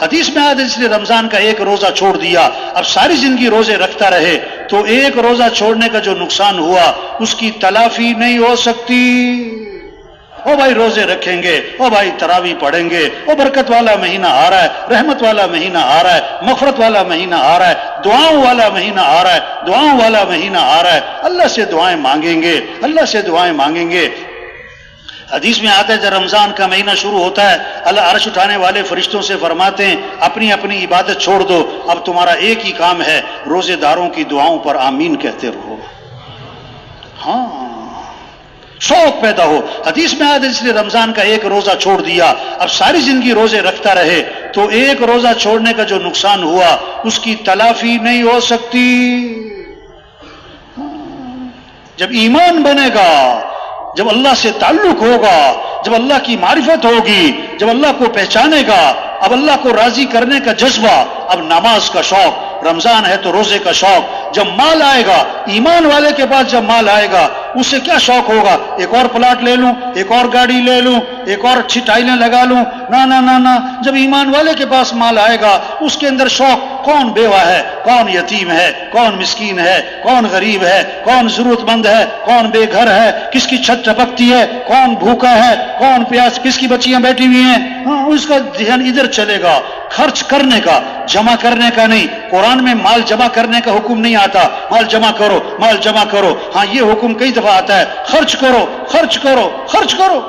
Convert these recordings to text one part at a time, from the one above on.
حدیث میں آتا ہے جس نے رمضان کا ایک روزہ چھوڑ دیا اب ساری زندگی روزے رکھتا رہے تو ایک روزہ چھوڑنے کا جو نقصان ہوا اس کی تلافی نہیں ہو سکتی۔ او بھائی روزے رکھیں گے، او بھائی تراویح پڑھیں گے، او برکت والا مہینہ آ رہا ہے، رحمت والا مہینہ آ رہا ہے، مغفرت والا مہینہ آ رہا ہے، دعاؤں والا مہینہ آ رہا ہے، دعاؤں والا مہینہ آ رہا ہے، اللہ سے دعائیں مانگیں گے، اللہ سے دعائیں مانگیں گے۔ حدیث میں آتا ہے جب رمضان کا مہینہ شروع ہوتا ہے اللہ عرش اٹھانے والے فرشتوں سے فرماتے ہیں اپنی اپنی عبادت چھوڑ دو، اب تمہارا ایک ہی کام ہے، روزے داروں کی دعاؤں پر آمین کہتے رہو۔ ہاں شوق پیدا ہو۔ حدیث میں آتا ہے جس نے رمضان کا ایک روزہ چھوڑ دیا اب ساری زندگی روزے رکھتا رہے تو ایک روزہ چھوڑنے کا جو نقصان ہوا اس کی تلافی نہیں ہو سکتی۔ جب ایمان بنے گا، جب اللہ سے تعلق ہوگا، جب اللہ کی معرفت ہوگی، جب اللہ کو پہچانے گا، اب اللہ کو راضی کرنے کا جذبہ، اب نماز کا شوق، رمضان ہے تو روزے کا شوق، جب مال آئے گا، ایمان والے کے پاس جب مال آئے گا اسے کیا شوق ہوگا؟ ایک اور پلاٹ لے لوں، ایک اور گاڑی لے لوں، ایک اور اچھی ٹائلیں لگا لوں، نہ نہ نہ نہ۔ جب ایمان والے کے پاس مال آئے گا اس کے اندر شوق، کون بیوہ ہے، کون یتیم ہے، کون مسکین ہے، کون غریب ہے، کون ضرورت مند ہے، کون بے گھر ہے، کس کی چھت ٹپکتی ہے، کون بھوکا ہے، کون پیاس، کس کی بچیاں بیٹھی ہوئی ہیں، ہاں اس کا ذہن ادھر چلے گا، خرچ کرنے کا، جمع کرنے کا نہیں۔ قرآن میں مال جمع کرنے کا حکم نہیں آتا، مال جمع کرو، مال جمع کرو، ہاں یہ حکم کئی دفعہ آتا ہے، خرچ کرو، خرچ کرو، خرچ کرو۔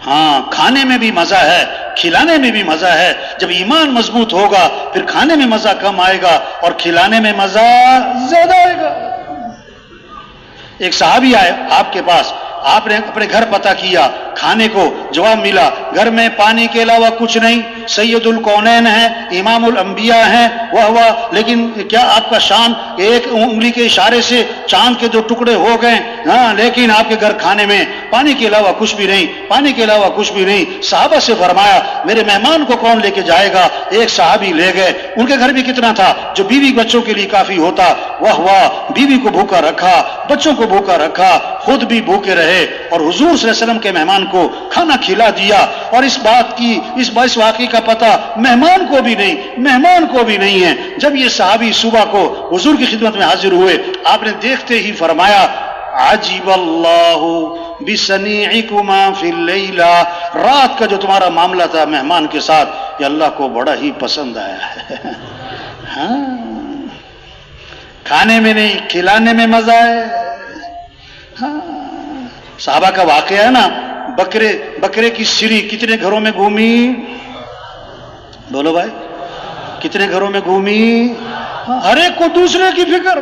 ہاں کھانے میں بھی مزہ ہے، کھلانے میں بھی مزہ ہے۔ جب ایمان مضبوط ہوگا پھر کھانے میں مزہ کم آئے گا اور کھلانے میں مزہ زیادہ آئے گا۔ ایک صحابی آئے آپ کے پاس، آپ نے اپنے گھر پتہ کیا، کھانے کو جواب ملا گھر میں پانی کے علاوہ کچھ نہیں، سید الکونین ہیں، امام الانبیاء ہیں، وہ لیکن کیا آپ کا شان ایک انگلی کے اشارے سے چاند کے دو ٹکڑے ہو گئے، ہاں لیکن آپ کے گھر کھانے میں پانی کے علاوہ کچھ بھی نہیں، پانی کے علاوہ کچھ بھی نہیں۔ صحابہ سے فرمایا میرے مہمان کو کون لے کے جائے گا؟ ایک صحابی لے گئے، ان کے گھر بھی کتنا تھا جو بیوی بچوں کے لیے کافی ہوتا، واہ واہ، بیوی کو بھوکا رکھا، بچوں کو بھوکا رکھا، خود بھی بھوکے رہے اور حضور صلی اللہ علیہ وسلم کے مہمان کو کھانا کھلا دیا۔ اور اس واقعے کا پتہ مہمان کو بھی نہیں ہے۔ جب یہ صحابی صبح کو حضور کی خدمت میں حاضر ہوئے آپ نے دیکھتے ہی فرمایا عجیب اللہ بصنیعکما فی اللیلہ، رات کا جو تمہارا معاملہ تھا مہمان کے ساتھ یہ اللہ کو بڑا ہی پسند آیا ہے۔ ہاں کھانے میں نہیں کھلانے میں مزہ ہے۔ ہاں صحابہ کا واقعہ ہے نا، بکرے کی سری کتنے گھروں میں گھومی؟ بولو بھائی کتنے گھروں میں گھومی؟ ہر ایک کو دوسرے کی فکر،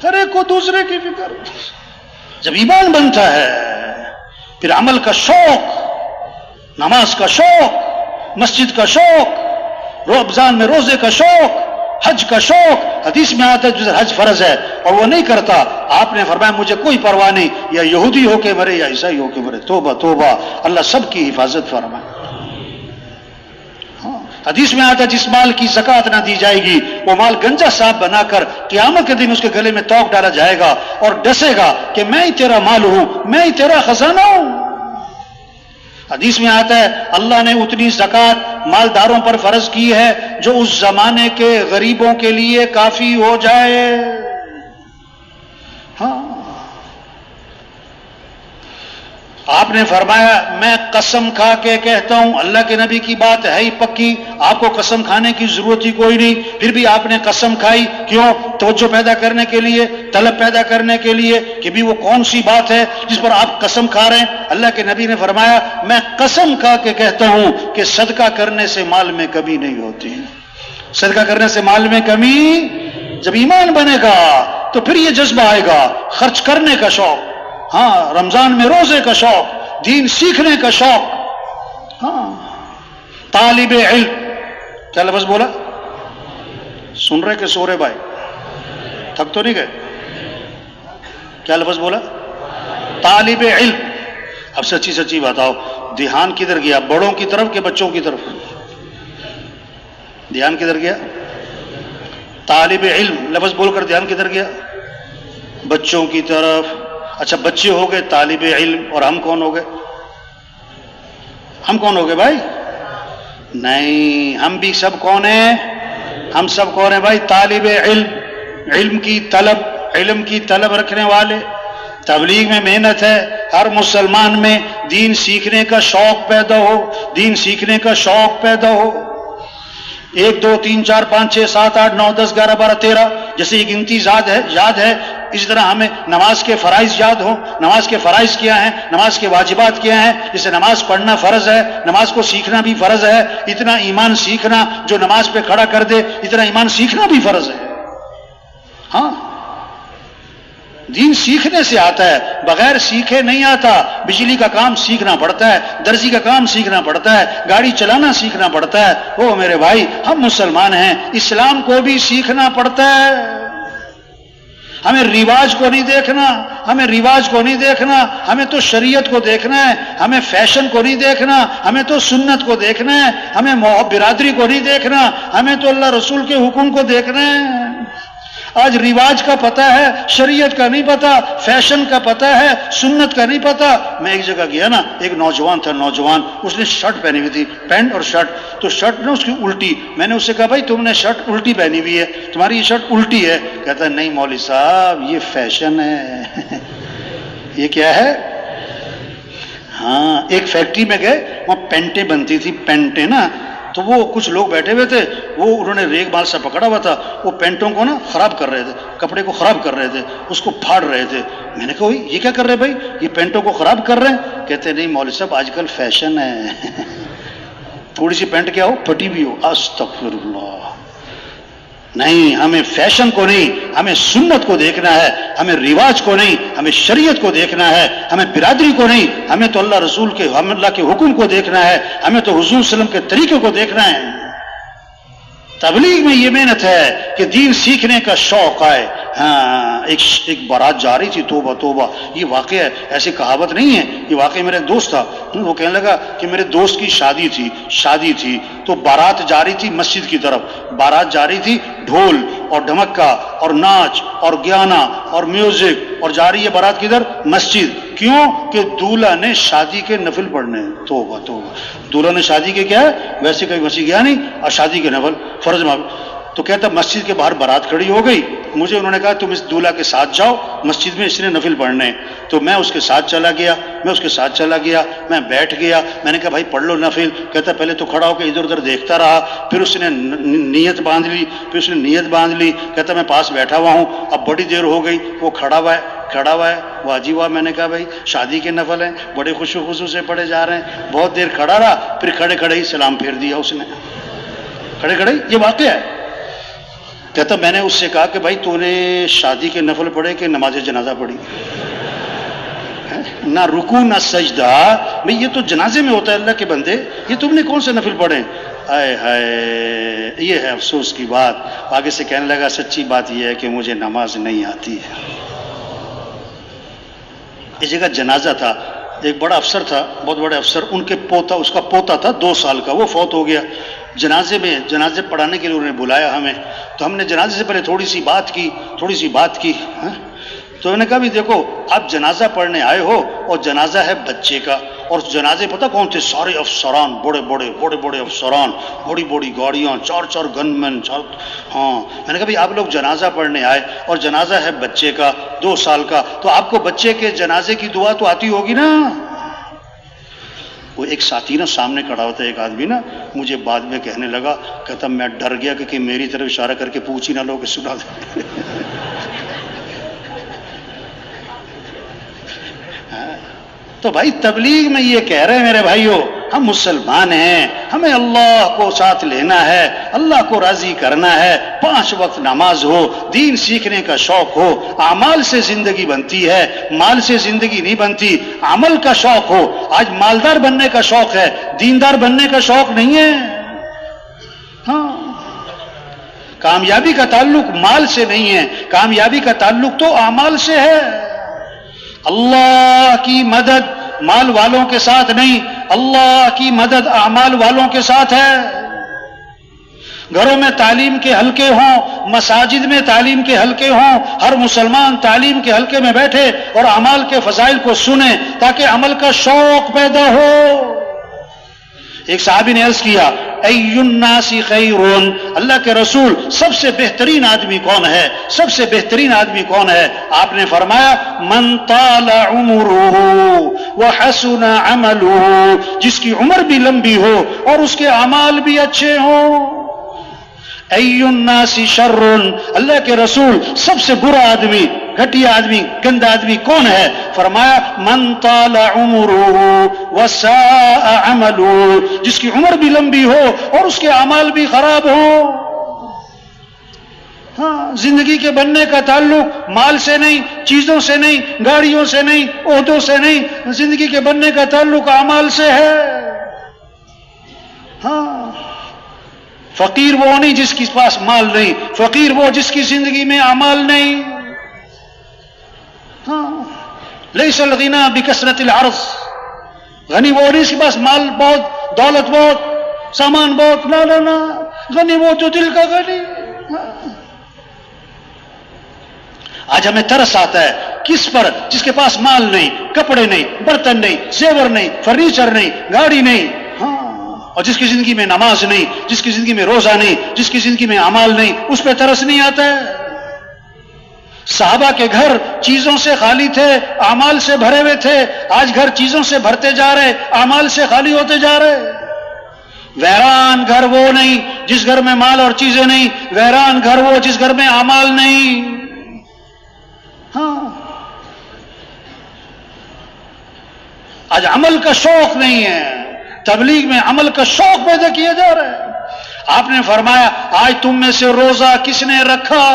ہر ایک کو دوسرے کی فکر۔ جب ایمان بنتا ہے پھر عمل کا شوق، نماز کا شوق، مسجد کا شوق، رمضان میں روزے کا شوق، حج کا شوق۔ حدیث میں آتا ہے جو حج فرض ہے اور وہ نہیں کرتا، آپ نے فرمایا مجھے کوئی پرواہ نہیں، یا یہودی ہو کے مرے یا عیسائی ہو کے مرے، توبہ توبہ، اللہ سب کی حفاظت فرمائے۔ حدیث میں آتا ہے جس مال کی زکوٰۃ نہ دی جائے گی وہ مال گنجا صاحب بنا کر قیامت کے دن اس کے گلے میں توق ڈالا جائے گا اور ڈسے گا کہ میں ہی تیرا مال ہوں، میں ہی تیرا خزانہ ہوں۔ حدیث میں آتا ہے اللہ نے اتنی زکوٰۃ مالداروں پر فرض کی ہے جو اس زمانے کے غریبوں کے لیے کافی ہو جائے۔ ہاں آپ نے فرمایا میں قسم کھا کے کہتا ہوں، اللہ کے نبی کی بات ہے ہی پکی، آپ کو قسم کھانے کی ضرورت ہی کوئی نہیں، پھر بھی آپ نے قسم کھائی، کیوں؟ توجہ پیدا کرنے کے لیے، طلب پیدا کرنے کے لیے کہ بھی وہ کون سی بات ہے جس پر آپ قسم کھا رہے ہیں۔ اللہ کے نبی نے فرمایا میں قسم کھا کے کہتا ہوں کہ صدقہ کرنے سے مال میں کمی نہیں ہوتی، صدقہ کرنے سے مال میں کمی۔ جب ایمان بنے گا تو پھر یہ جذبہ آئے گا، خرچ کرنے کا شوق، ہاں رمضان میں روزے کا شوق، دین سیکھنے کا شوق۔ ہاں طالب علم، کیا لفظ بولا؟ سن رہے کہ سو رہے بھائی؟ تھک تو نہیں گئے؟ کیا لفظ بولا؟ طالب علم۔ اب سچی سچی بتاؤ دھیان کدھر گیا، بڑوں کی طرف کہ بچوں کی طرف؟ دھیان کدھر گیا؟ طالب علم لفظ بول کر دھیان کدھر گیا؟ بچوں کی طرف۔ اچھا بچے ہو گئے طالب علم اور ہم کون ہو گئے؟ ہم کون ہو گئے بھائی؟ نہیں، ہم بھی سب کون ہیں؟ ہم سب کون ہیں بھائی؟ طالب علم، علم کی طلب رکھنے والے۔ تبلیغ میں محنت ہے، ہر مسلمان میں دین سیکھنے کا شوق پیدا ہو، دین سیکھنے کا شوق پیدا ہو۔ 1 2 3 4 5 6 7 8 9 10 11 12 13 جیسے یہ گنتی یاد ہے، اسی طرح ہمیں نماز کے فرائض یاد ہوں۔ نماز کے فرائض کیا ہیں، نماز کے واجبات کیا ہیں، جسے نماز پڑھنا فرض ہے، نماز کو سیکھنا بھی فرض ہے۔ اتنا ایمان سیکھنا، جو نماز پہ کھڑا کر دے اتنا ایمان سیکھنا بھی فرض ہے۔ ہاں، دین سیکھنے سے آتا ہے، بغیر سیکھے نہیں آتا۔ بجلی کا کام سیکھنا پڑتا ہے، درزی کا کام سیکھنا پڑتا ہے، گاڑی چلانا سیکھنا پڑتا ہے۔ او میرے بھائی، ہم مسلمان ہیں، اسلام کو بھی سیکھنا پڑتا ہے۔ ہمیں رواج کو نہیں دیکھنا، ہمیں تو شریعت کو دیکھنا ہے، ہمیں فیشن کو نہیں دیکھنا، ہمیں تو سنت کو دیکھنا ہے، ہمیں برادری کو نہیں دیکھنا، ہمیں تو اللہ رسول کے حکم کو دیکھنا ہے۔ آج رواج کا پتہ ہے، شریعت کا نہیں پتہ، فیشن کا پتہ ہے، سنت کا نہیں پتہ۔ میں ایک جگہ گیا نا، ایک نوجوان تھا، اس نے شرٹ پہنی ہوئی تھی، پینٹ اور شرٹ، تو شرٹ نا اس کی الٹی۔ میں نے اس سے کہا بھائی تم نے شرٹ الٹی پہنی ہوئی ہے، تمہاری یہ شرٹ الٹی ہے۔ کہتا ہے نہیں مولوی صاحب یہ فیشن ہے۔ یہ کیا ہے؟ ہاں، ایک فیکٹری میں گئے، وہاں پینٹیں بنتی تھی، پینٹیں نا، تو وہ کچھ لوگ بیٹھے ہوئے تھے، وہ انہوں نے ریگ مال سے پکڑا ہوا تھا، وہ پینٹوں کو نا خراب کر رہے تھے، کپڑے کو خراب کر رہے تھے، اس کو پھاڑ رہے تھے۔ میں نے کہا یہ کیا کر رہے بھائی، یہ پینٹوں کو خراب کر رہے ہیں؟ کہتے نہیں مولوی صاحب آج کل فیشن ہے۔ تھوڑی سی پینٹ کیا ہو، پھٹی بھی ہو، استغفر اللہ۔ نہیں، ہمیں فیشن کو نہیں، ہمیں سنت کو دیکھنا ہے، ہمیں رواج کو نہیں، ہمیں شریعت کو دیکھنا ہے، ہمیں برادری کو نہیں، ہمیں تو اللہ رسول کے، ہم اللہ کے حکم کو دیکھنا ہے، ہمیں تو حضور صلی اللہ علیہ وسلم کے طریقے کو دیکھنا ہے۔ تبلیغ میں یہ محنت ہے کہ دین سیکھنے کا شوق آئے۔ ہاں، ایک بارات جا رہی تھی، توبہ توبہ، یہ واقعہ ہے، ایسی کہاوت نہیں ہے، یہ واقعہ میرا دوست تھا، وہ کہنے لگا کہ میرے دوست کی شادی تھی تو بارات جا رہی تھی مسجد کی طرف، بارات جا رہی تھی، ڈھول اور ڈھمکا اور ناچ اور گانا اور میوزک، اور جا رہی ہے بارات کدھر؟ مسجد۔ کیوں؟ کہ دولہا نے شادی کے نفل پڑھنے۔ توبہ توبہ، دولہا نے شادی کے کیا ہے، ویسے کہیں مسجد گیا نہیں، اور شادی کے نفل فرض میں۔ تو کہتا مسجد کے باہر بارات کھڑی ہو گئی، مجھے انہوں نے کہا تم اس دولہا کے ساتھ جاؤ مسجد میں، اس نے نفل پڑھنے۔ تو میں اس کے ساتھ چلا گیا، میں بیٹھ گیا، میں نے کہا بھائی پڑھ لو نفل۔ کہتا پہلے تو کھڑا ہو کے ادھر ادھر دیکھتا رہا، پھر اس نے نیت باندھ لی، کہتا میں پاس بیٹھا ہوا ہوں، اب بڑی دیر ہو گئی، وہ کھڑا ہوا ہے، واہ جی واہ۔ میں نے کہا بھائی شادی کے نفل ہیں، بڑے خوشو خصو سے پڑھے جا رہے ہیں۔ بہت دیر کھڑا رہا، پھر کھڑے ہی سلام پھیر دیا اس نے، کھڑے یہ واقعہ ہے۔ کہتا میں نے اس سے کہا کہ بھائی تو نے شادی کے نفل پڑھے کہ نماز جنازہ پڑھی؟ نہ رکوع نہ سجدہ، بھئی یہ تو جنازے میں ہوتا ہے اللہ کے بندے، یہ تم نے کون سے نفل پڑھے؟ آئے ہائے، یہ ہے افسوس کی بات۔ آگے سے کہنے لگا سچی بات یہ ہے کہ مجھے نماز نہیں آتی ہے۔ اس جگہ جنازہ تھا، ایک بڑا افسر تھا، بہت بڑے افسر، اس کا پوتا تھا 2 سال کا، وہ فوت ہو گیا۔ جنازے پڑھانے کے لیے انہوں نے بلایا ہمیں، تو ہم نے جنازے سے پہلے تھوڑی سی بات کی تو انہوں نے کہا بھی دیکھو آپ جنازہ پڑھنے آئے ہو اور جنازہ ہے بچے کا، اور جنازے پتہ کون تھے؟ سارے افسران، بڑے افسران، بڑی گاڑیاں، 4 گن مین، ہاں۔ میں نے کہا بھی آپ لوگ جنازہ پڑھنے آئے اور جنازہ ہے بچے کا 2 سال کا، تو آپ کو بچے کے جنازے کی دعا تو آتی ہوگی نا؟ وہ ایک ساتھی نا سامنے کھڑا ہوتا ہے، ایک آدمی نا مجھے بعد میں کہنے لگا، کہتا میں ڈر گیا کہ میری طرف اشارہ کر کے پوچھ ہی نہ لو کہ سنا دے۔ تو بھائی تبلیغ میں یہ کہہ رہے ہیں میرے بھائیوں، ہم مسلمان ہیں، ہمیں اللہ کو ساتھ لینا ہے، اللہ کو راضی کرنا ہے، 5 وقت نماز ہو، دین سیکھنے کا شوق ہو۔ اعمال سے زندگی بنتی ہے، مال سے زندگی نہیں بنتی۔ عمل کا شوق ہو، آج مالدار بننے کا شوق ہے، دیندار بننے کا شوق نہیں ہے۔ ہاں، کامیابی کا تعلق مال سے نہیں ہے، کامیابی کا تعلق تو اعمال سے ہے۔ اللہ کی مدد مال والوں کے ساتھ نہیں، اللہ کی مدد اعمال والوں کے ساتھ ہے۔ گھروں میں تعلیم کے حلقے ہوں، مساجد میں تعلیم کے حلقے ہوں، ہر مسلمان تعلیم کے حلقے میں بیٹھے اور اعمال کے فضائل کو سنے تاکہ عمل کا شوق پیدا ہو۔ ایک صحابی نے عرض کیا ای الناس خیرون، اللہ کے رسول سب سے بہترین آدمی کون ہے؟ سب سے بہترین آدمی کون ہے؟ آپ نے فرمایا من طال عمره وحسن عمله، جس کی عمر بھی لمبی ہو اور اس کے اعمال بھی اچھے ہوں۔ ای الناس شر، اللہ کے رسول سب سے برا آدمی، گھٹیا آدمی، گندا آدمی کون ہے؟ فرمایا من طال عمره وساء عمله، جس کی عمر بھی لمبی ہو اور اس کے اعمال بھی خراب ہوں۔ ہاں، زندگی کے بننے کا تعلق مال سے نہیں، چیزوں سے نہیں، گاڑیوں سے نہیں، عہدوں سے نہیں، زندگی کے بننے کا تعلق اعمال سے ہے۔ ہاں، فقیر وہ نہیں جس کے پاس مال نہیں، فقیر وہ جس کی زندگی میں اعمال نہیں۔ ہاں، لیس الغنی بکثرت العرض، غنی وہ نہیں جس کے پاس مال بہت، دولت بہت، سامان بہت، لا لا لا، غنی وہ جو دل کا غنی۔ آج ہمیں ترس آتا ہے کس پر؟ جس کے پاس مال نہیں، کپڑے نہیں، برتن نہیں، زیور نہیں، فرنیچر نہیں، گاڑی نہیں، ہاں، اور جس کی زندگی میں نماز نہیں، جس کی زندگی میں روزہ نہیں، جس کی زندگی میں اعمال نہیں، اس پہ ترس نہیں آتا ہے۔ صحابہ کے گھر چیزوں سے خالی تھے، اعمال سے بھرے ہوئے تھے، آج گھر چیزوں سے بھرتے جا رہے، اعمال سے خالی ہوتے جا رہے۔ ویران گھر وہ نہیں جس گھر میں مال اور چیزیں نہیں، ویران گھر وہ جس گھر میں اعمال نہیں۔ ہاں، آج عمل کا شوق نہیں ہے، تبلیغ میں عمل کا شوق پیدا کیا جا رہا ہے۔ آپ نے فرمایا آج تم میں سے روزہ کس نے رکھا؟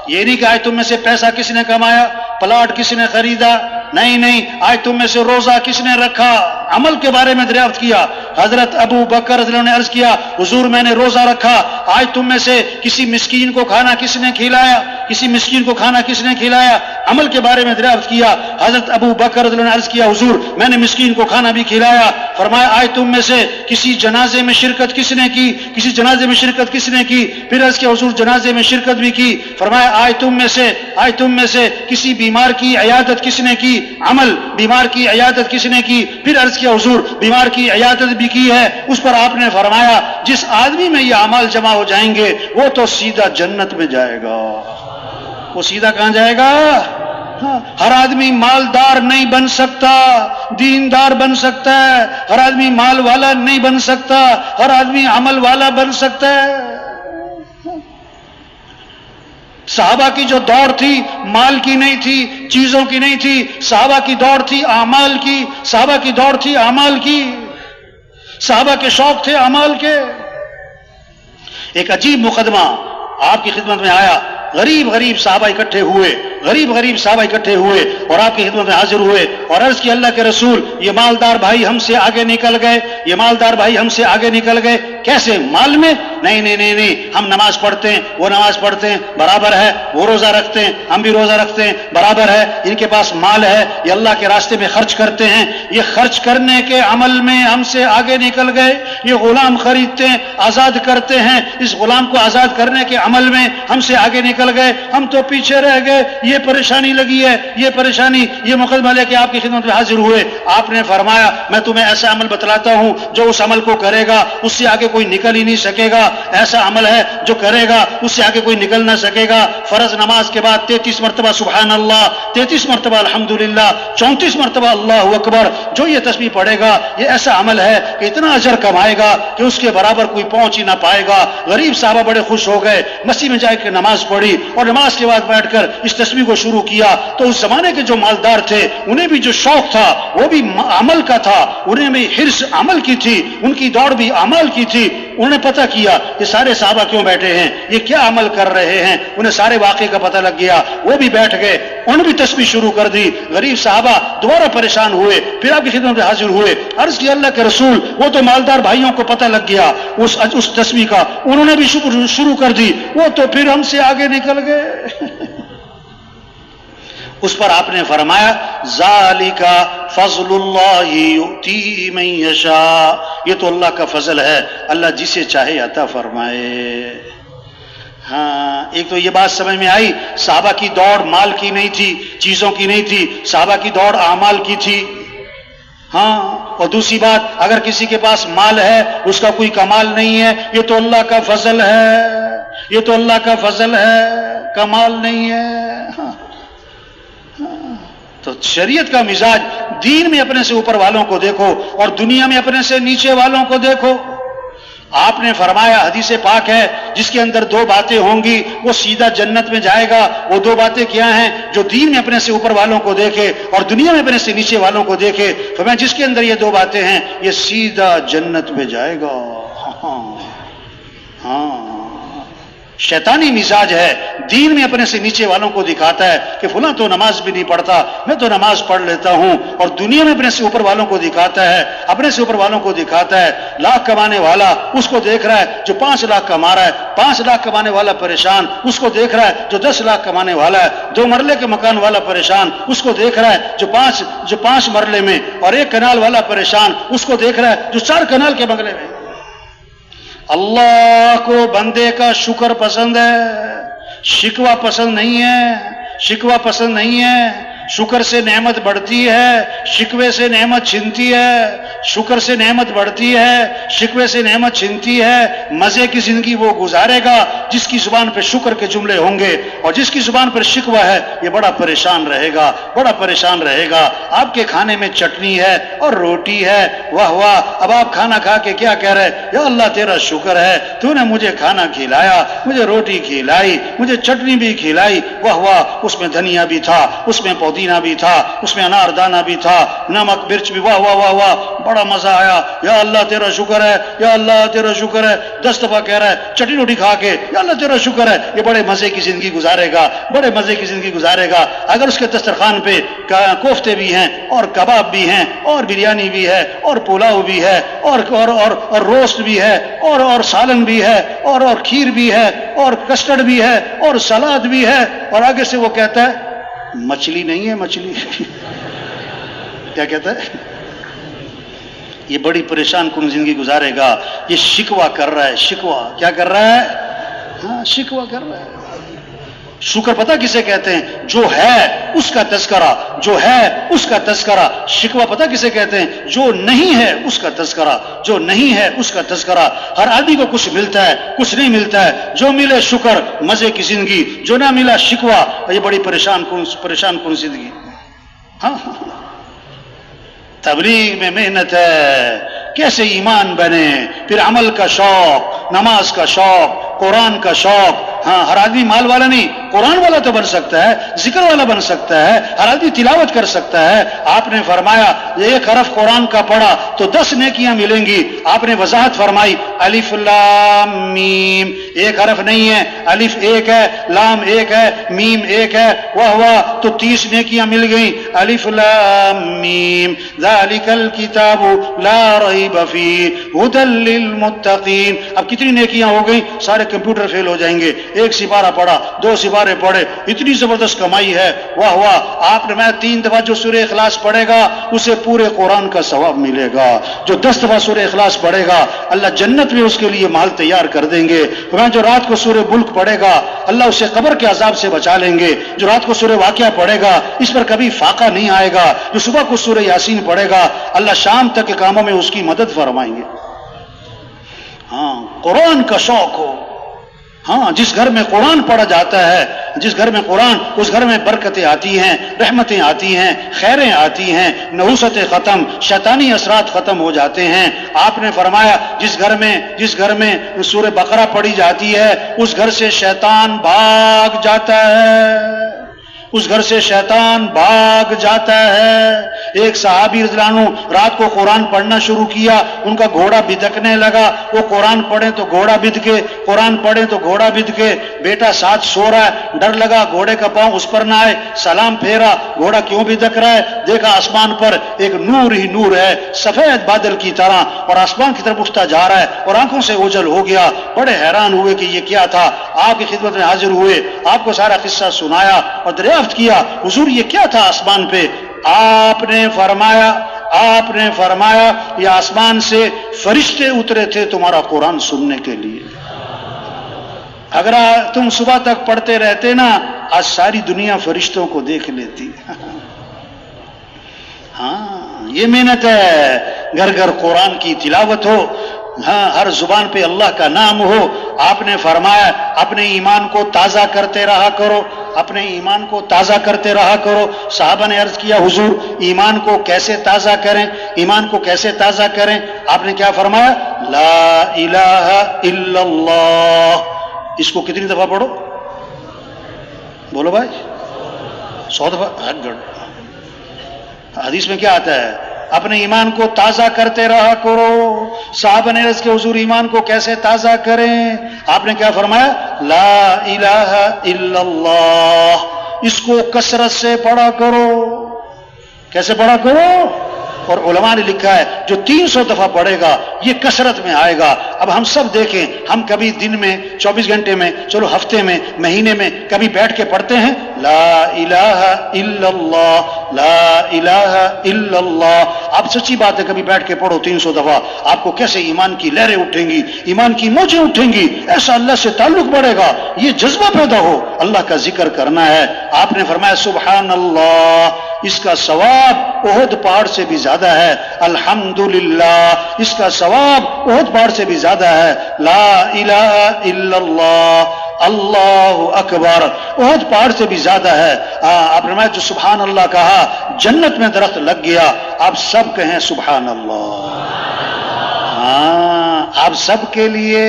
یہ نہیں کہ آج تم میں سے پیسہ کس نے کمایا، پلاٹ کس نے خریدا، نہیں نہیں، آج تم میں سے روزہ کس نے رکھا؟ عمل کے بارے میں دریافت کیا۔ حضرت ابو بکر رضی اللہ عنہ نے عرض کیا حضور میں نے روزہ رکھا، آج تم میں سے کسی مسکین کو کھانا کس نے کھلایا؟ کسی مسکین کو کھانا کس نے کھلایا؟ عمل کے بارے میں دریافت کیا۔ حضرت ابو بکر رضی اللہ عنہ نے عرض کیا حضور میں نے مسکین کو کھانا بھی کھلایا۔ فرمایا آج تم میں سے کسی جنازے میں شرکت کس نے کی؟ کسی جنازے میں شرکت کس نے کی؟ پھر عرض کیا حضور جنازے میں شرکت بھی کی۔ فرمایا آج تم میں سے کسی بیمار کی عیادت کس نے کی؟ عمل، بیمار کی عیادت کس نے کی؟ پھر عرض کیا حضور بیمار کی عیادت بھی کی ہے۔ اس پر آپ نے فرمایا جس آدمی میں یہ اعمال جمع ہو جائیں گے وہ تو سیدھا جنت میں جائے گا۔ وہ سیدھا کہاں جائے گا؟ ہر آدمی مالدار نہیں بن سکتا، دیندار بن سکتا ہے۔ ہر آدمی مال والا نہیں بن سکتا، ہر آدمی عمل والا بن سکتا ہے۔ صحابہ کی جو دوڑ تھی مال کی نہیں تھی، چیزوں کی نہیں تھی، صحابہ کی دوڑ تھی اعمال کی، صحابہ کی دوڑ تھی اعمال کی، صحابہ کے شوق تھے اعمال کے۔ ایک عجیب مقدمہ آپ کی خدمت میں آیا، غریب غریب صحابہ اکٹھے ہوئے، غریب صحابہ اکٹھے ہوئے اور آپ کی خدمت میں حاضر ہوئے اور عرض کی اللہ کے رسول یہ مالدار بھائی ہم سے آگے نکل گئے، یہ مالدار بھائی ہم سے آگے نکل گئے۔ کیسے؟ مال میں؟ نہیں نہیں نہیں نہیں، ہم نماز پڑھتے ہیں، وہ نماز پڑھتے ہیں، برابر ہے، وہ روزہ رکھتے ہیں، ہم بھی روزہ رکھتے ہیں، برابر ہے، ان کے پاس مال ہے، یہ اللہ کے راستے میں خرچ کرتے ہیں، یہ خرچ کرنے کے عمل میں ہم سے آگے نکل گئے، یہ غلام خریدتے ہیں، آزاد کرتے ہیں، اس غلام کو آزاد کرنے کے عمل میں ہم سے آگے نکل گئے، ہم تو پیچھے رہ گئے، یہ پریشانی لگی ہے، یہ پریشانی، یہ مقدمہ لے کے آپ کی خدمت میں حاضر ہوئے۔ آپ نے فرمایا میں تمہیں ایسا عمل بتلاتا ہوں جو اس عمل کو کرے گا اس سے آگے کوئی نکل ہی نہیں سکے گا، ایسا عمل ہے جو کرے گا اس سے آگے کوئی نکل نہ سکے گا۔ فرض نماز کے بعد 33 مرتبہ سبحان اللہ، 33 مرتبہ الحمدللہ، 34 مرتبہ اللہ اکبر، جو یہ تسبیح پڑھے گا یہ ایسا عمل ہے کہ اتنا اجر کمائے گا کہ اس کے برابر کوئی پہنچ ہی نہ پائے گا۔ غریب صحابہ بڑے خوش ہو گئے، مسجد میں جا کے نماز پڑھی اور نماز کے بعد بیٹھ کر اس تسبیح کو شروع کیا تو اس زمانے کے جو مالدار تھے انہیں بھی جو شوق تھا وہ بھی عمل کا تھا، انہیں بھی حرص عمل کی تھی، ان کی دوڑ بھی عمل کی تھی۔ انہوں نے پتہ کیا یہ سارے صحابہ کیوں بیٹھے ہیں، یہ کیا عمل کر رہے ہیں، انہیں سارے واقعے کا پتہ لگ گیا، وہ بھی بیٹھ گئے، انہوں نے بھی تسبیح شروع کر دی۔ غریب صحابہ دوبارہ پریشان ہوئے، پھر آپ کی خدمت میں حاضر ہوئے، عرض کی اللہ کے رسول وہ تو مالدار بھائیوں کو پتہ لگ گیا اس تسبیح کا، انہوں نے بھی شروع کر دی، وہ تو پھر ہم سے آگے نکل گئے۔ اس پر آپ نے فرمایا ذالک فضل اللہ یؤتی من یشاء، یہ تو اللہ کا فضل ہے، اللہ جسے چاہے عطا فرمائے۔ ہاں، ایک تو یہ بات سمجھ میں آئی صحابہ کی دوڑ مال کی نہیں تھی، چیزوں کی نہیں تھی، صحابہ کی دوڑ اعمال کی تھی۔ ہاں، اور دوسری بات، اگر کسی کے پاس مال ہے اس کا کوئی کمال نہیں ہے، یہ تو اللہ کا فضل ہے، یہ تو اللہ کا فضل ہے، کمال نہیں ہے۔ ہاں تو شریعت کا مزاج، دین میں اپنے سے اوپر والوں کو دیکھو اور دنیا میں اپنے سے نیچے والوں کو دیکھو۔ آپ نے فرمایا، حدیث پاک ہے، جس کے اندر دو باتیں ہوں گی وہ سیدھا جنت میں جائے گا۔ وہ دو باتیں کیا ہیں؟ جو دین میں اپنے سے اوپر والوں کو دیکھے اور دنیا میں اپنے سے نیچے والوں کو دیکھے، فرمایا جس کے اندر یہ دو باتیں ہیں یہ سیدھا جنت میں جائے گا۔ ہاں شیطانی مزاج ہے، دین میں اپنے سے نیچے والوں کو دکھاتا ہے کہ فلاں تو نماز بھی نہیں پڑھتا، میں تو نماز پڑھ لیتا ہوں، اور دنیا میں اپنے سے اوپر والوں کو دکھاتا ہے، اپنے سے اوپر والوں کو دکھاتا ہے۔ لاکھ کمانے والا اس کو دیکھ رہا ہے جو 5 لاکھ کما رہا ہے، 5 لاکھ کمانے والا پریشان اس کو دیکھ رہا ہے جو 10 لاکھ کمانے والا ہے، 2 مرلے کے مکان والا پریشان اس کو دیکھ رہا ہے جو 5 مرلے میں، اور 1 کنال والا پریشان اس کو دیکھ رہا ہے جو 4 کنال کے بنگلے میں۔ اللہ کو بندے کا شکر پسند ہے، شکوہ پسند نہیں ہے، شکوہ پسند نہیں ہے۔ شکر سے نعمت بڑھتی ہے، شکوے سے نعمت چھنتی ہے، شکر سے نعمت بڑھتی ہے، شکوے سے نعمت چھنتی ہے۔ مزے کی زندگی وہ گزارے گا جس کی زبان پہ شکر کے جملے ہوں گے، اور جس کی زبان پر شکوہ ہے یہ بڑا پریشان رہے گا، بڑا پریشان رہے گا۔ آپ کے کھانے میں چٹنی ہے اور روٹی ہے، واہ واہ، اب آپ کھانا کھا کے کیا کہہ رہے؟ یا اللہ تیرا شکر ہے، تو نے مجھے کھانا کھلایا، مجھے روٹی کھلائی، مجھے چٹنی بھی کھلائی، واہ واہ، اس میں دھنیا بھی تھا، اس میں پودینہ بھی تھا، اس میں انار دانہ بھی تھا، نمک مرچ بھی، واہ واہ واہ واہ، بڑا مزہ آیا، یا اللہ تیرا شکر ہے، یا اللہ تیرا شکر ہے۔ 10 دفعہ کہہ رہا ہے چٹنی روٹی کھا کے، یا اللہ تیرا شکر ہے، یہ بڑے مزے کی زندگی گزارے گا، بڑے مزے کی زندگی گزارے گا۔ اگر اس کے دسترخوان پہ کوفتے بھی ہیں اور کباب بھی ہیں اور بریانی بھی ہے اور پلاؤ بھی ہے اور روسٹ بھی ہے اور سالن بھی ہے اور کھیر بھی ہے اور کسٹرڈ بھی ہے اور سلاد بھی ہے، اور آگے سے وہ کہتا ہے مچھلی نہیں ہے، مچھلی کیا کہتا ہے؟ یہ بڑی پریشان کن زندگی گزارے گا۔ یہ شکوہ کر رہا ہے، شکوہ کیا کر رہا ہے؟ ہاں شکوہ کر رہا ہے۔ شکر پتہ کسے کہتے ہیں؟ جو ہے اس کا تذکرہ، جو ہے اس کا تذکرہ۔ شکوہ پتہ کسے کہتے ہیں؟ جو نہیں ہے اس کا تذکرہ، جو نہیں ہے اس کا تذکرہ۔ ہر آدمی کو کچھ ملتا ہے، کچھ نہیں ملتا ہے، جو ملے شکر، مزے کی زندگی، جو نہ ملا شکوہ، یہ بڑی پریشان کن زندگی۔ ہاں تبلیغ میں محنت ہے، کیسے ایمان بنے، پھر عمل کا شوق، نماز کا شوق، قرآن کا شوق۔ ہاں ہر آدمی مال والا نہیں، قرآن والا تو بن سکتا ہے، ذکر والا بن سکتا ہے، ہر آدمی تلاوت کر سکتا ہے۔ آپ نے فرمایا 1 حرف قرآن کا پڑھا تو 10 نیکیاں ملیں گی۔ آپ نے وضاحت فرمائی الف لام میم، 1 حرف نہیں ہے، الف 1 ہے، لام 1 ہے، میم 1 ہے، واہ واہ، تو 30 نیکیاں مل گئیں۔ الف لام میم ذالک الکتاب لا ریب فیہ ھدی للمتقین۔ اب کتنی نیکیاں ہو گئیں؟ سارے کمپیوٹر فیل ہو جائیں گے۔ 1 سپارہ پڑھا، 2 سپارے پڑھے، اتنی زبردست کمائی ہے، واہ واہ۔ آپ نے 3 دفعہ جو سورہ اخلاص پڑھے گا اسے پورے قرآن کا ثواب ملے گا۔ جو 10 دفعہ سورہ اخلاص پڑھے گا اللہ جنت میں اس کے لیے محل تیار کر دیں گے۔ جو رات کو سورہ ملک پڑھے گا اللہ اسے قبر کے عذاب سے بچا لیں گے۔ جو رات کو سورہ واقعہ پڑھے گا اس پر کبھی فاقہ نہیں آئے گا۔ جو صبح کو سورہ یاسین پڑھے گا اللہ شام تک کے کاموں میں اس کی مدد فرمائیں گے۔ ہاں قرآن کا شوق ہو۔ ہاں جس گھر میں قرآن پڑھا جاتا ہے، جس گھر میں قرآن، اس گھر میں برکتیں آتی ہیں، رحمتیں آتی ہیں، خیریں آتی ہیں، نحوستیں ختم، شیطانی اثرات ختم ہو جاتے ہیں۔ آپ نے فرمایا جس گھر میں سورہ بقرہ پڑھی جاتی ہے اس گھر سے شیطان بھاگ جاتا ہے، اس گھر سے شیطان بھاگ جاتا ہے۔ ایک صحابی رضی اللہ عنہ رات کو قرآن پڑھنا شروع کیا، ان کا گھوڑا بدکنے لگا۔ وہ قرآن پڑھیں تو گھوڑا بدکے، قرآن پڑھیں تو گھوڑا بدکے۔ بیٹا ساتھ سو رہا ہے، ڈر لگا گھوڑے کا پاؤں اس پر نہ آئے، سلام پھیرا، گھوڑا کیوں بدک رہا ہے؟ دیکھا آسمان پر ایک نور ہی نور ہے، سفید بادل کی طرح، اور آسمان کی طرف اٹھتا جا رہا ہے اور آنکھوں سے اوجھل ہو گیا۔ بڑے حیران ہوئے کہ یہ کیا تھا۔ آپ کی خدمت میں حاضر ہوئے، آپ کو سارا قصہ سنایا اور دریافت کیا حضور یہ کیا تھا آسمان پہ؟ آپ نے فرمایا یہ آسمان سے فرشتے اترے تھے تمہارا قرآن سننے کے لیے۔ اگر تم صبح تک پڑھتے رہتے نا آج ساری دنیا فرشتوں کو دیکھ لیتی۔ ہاں یہ محنت ہے. گھر گھر قرآن کی تلاوت ہو, ہاں ہر زبان پہ اللہ کا نام ہو. آپ نے فرمایا اپنے ایمان کو تازہ کرتے رہا کرو, اپنے ایمان کو تازہ کرتے رہا کرو. صحابہ نے عرض کیا حضور ایمان کو کیسے تازہ کریں, ایمان کو کیسے تازہ کریں؟ آپ نے کیا فرمایا؟ لا الہ الا اللہ. اس کو کتنی دفعہ پڑھو؟ بولو بھائی, 100 دفعہ. حدیث میں کیا آتا ہے؟ اپنے ایمان کو تازہ کرتے رہا کرو. صحابہ نے عرض کہ حضور ایمان کو کیسے تازہ کریں؟ آپ نے کیا فرمایا؟ لا الہ الا اللہ. اس کو کثرت سے پڑھا کرو. کیسے پڑھا کرو؟ اور علماء نے لکھا ہے جو 300 دفعہ پڑھے گا یہ کثرت میں آئے گا. اب ہم سب دیکھیں, ہم کبھی دن میں 24 گھنٹے میں, چلو ہفتے میں, مہینے میں کبھی بیٹھ کے پڑھتے ہیں لا الہ الا اللہ, لا الہ الا اللہ. آپ سچی بات ہے کبھی بیٹھ کے پڑھو 300 دفعہ, آپ کو کیسے ایمان کی لہریں اٹھیں گی, ایمان کی موجیں اٹھیں گی, ایسا اللہ سے تعلق بڑھے گا, یہ جذبہ پیدا ہو اللہ کا ذکر کرنا ہے. آپ نے فرمایا سبحان اللہ, اس کا ثواب احد پہاڑ سے بھی زیادہ ہے. الحمدللہ, اس کا ثواب احد پہاڑ سے بھی زیادہ ہے. لا الہ الا اللہ, اللہ اکبر, احد پہاڑ سے بھی زیادہ ہے. آپ نے جو سبحان اللہ کہا جنت میں درخت لگ گیا. آپ سب کہیں سبحان اللہ. ہاں آپ سب کے لیے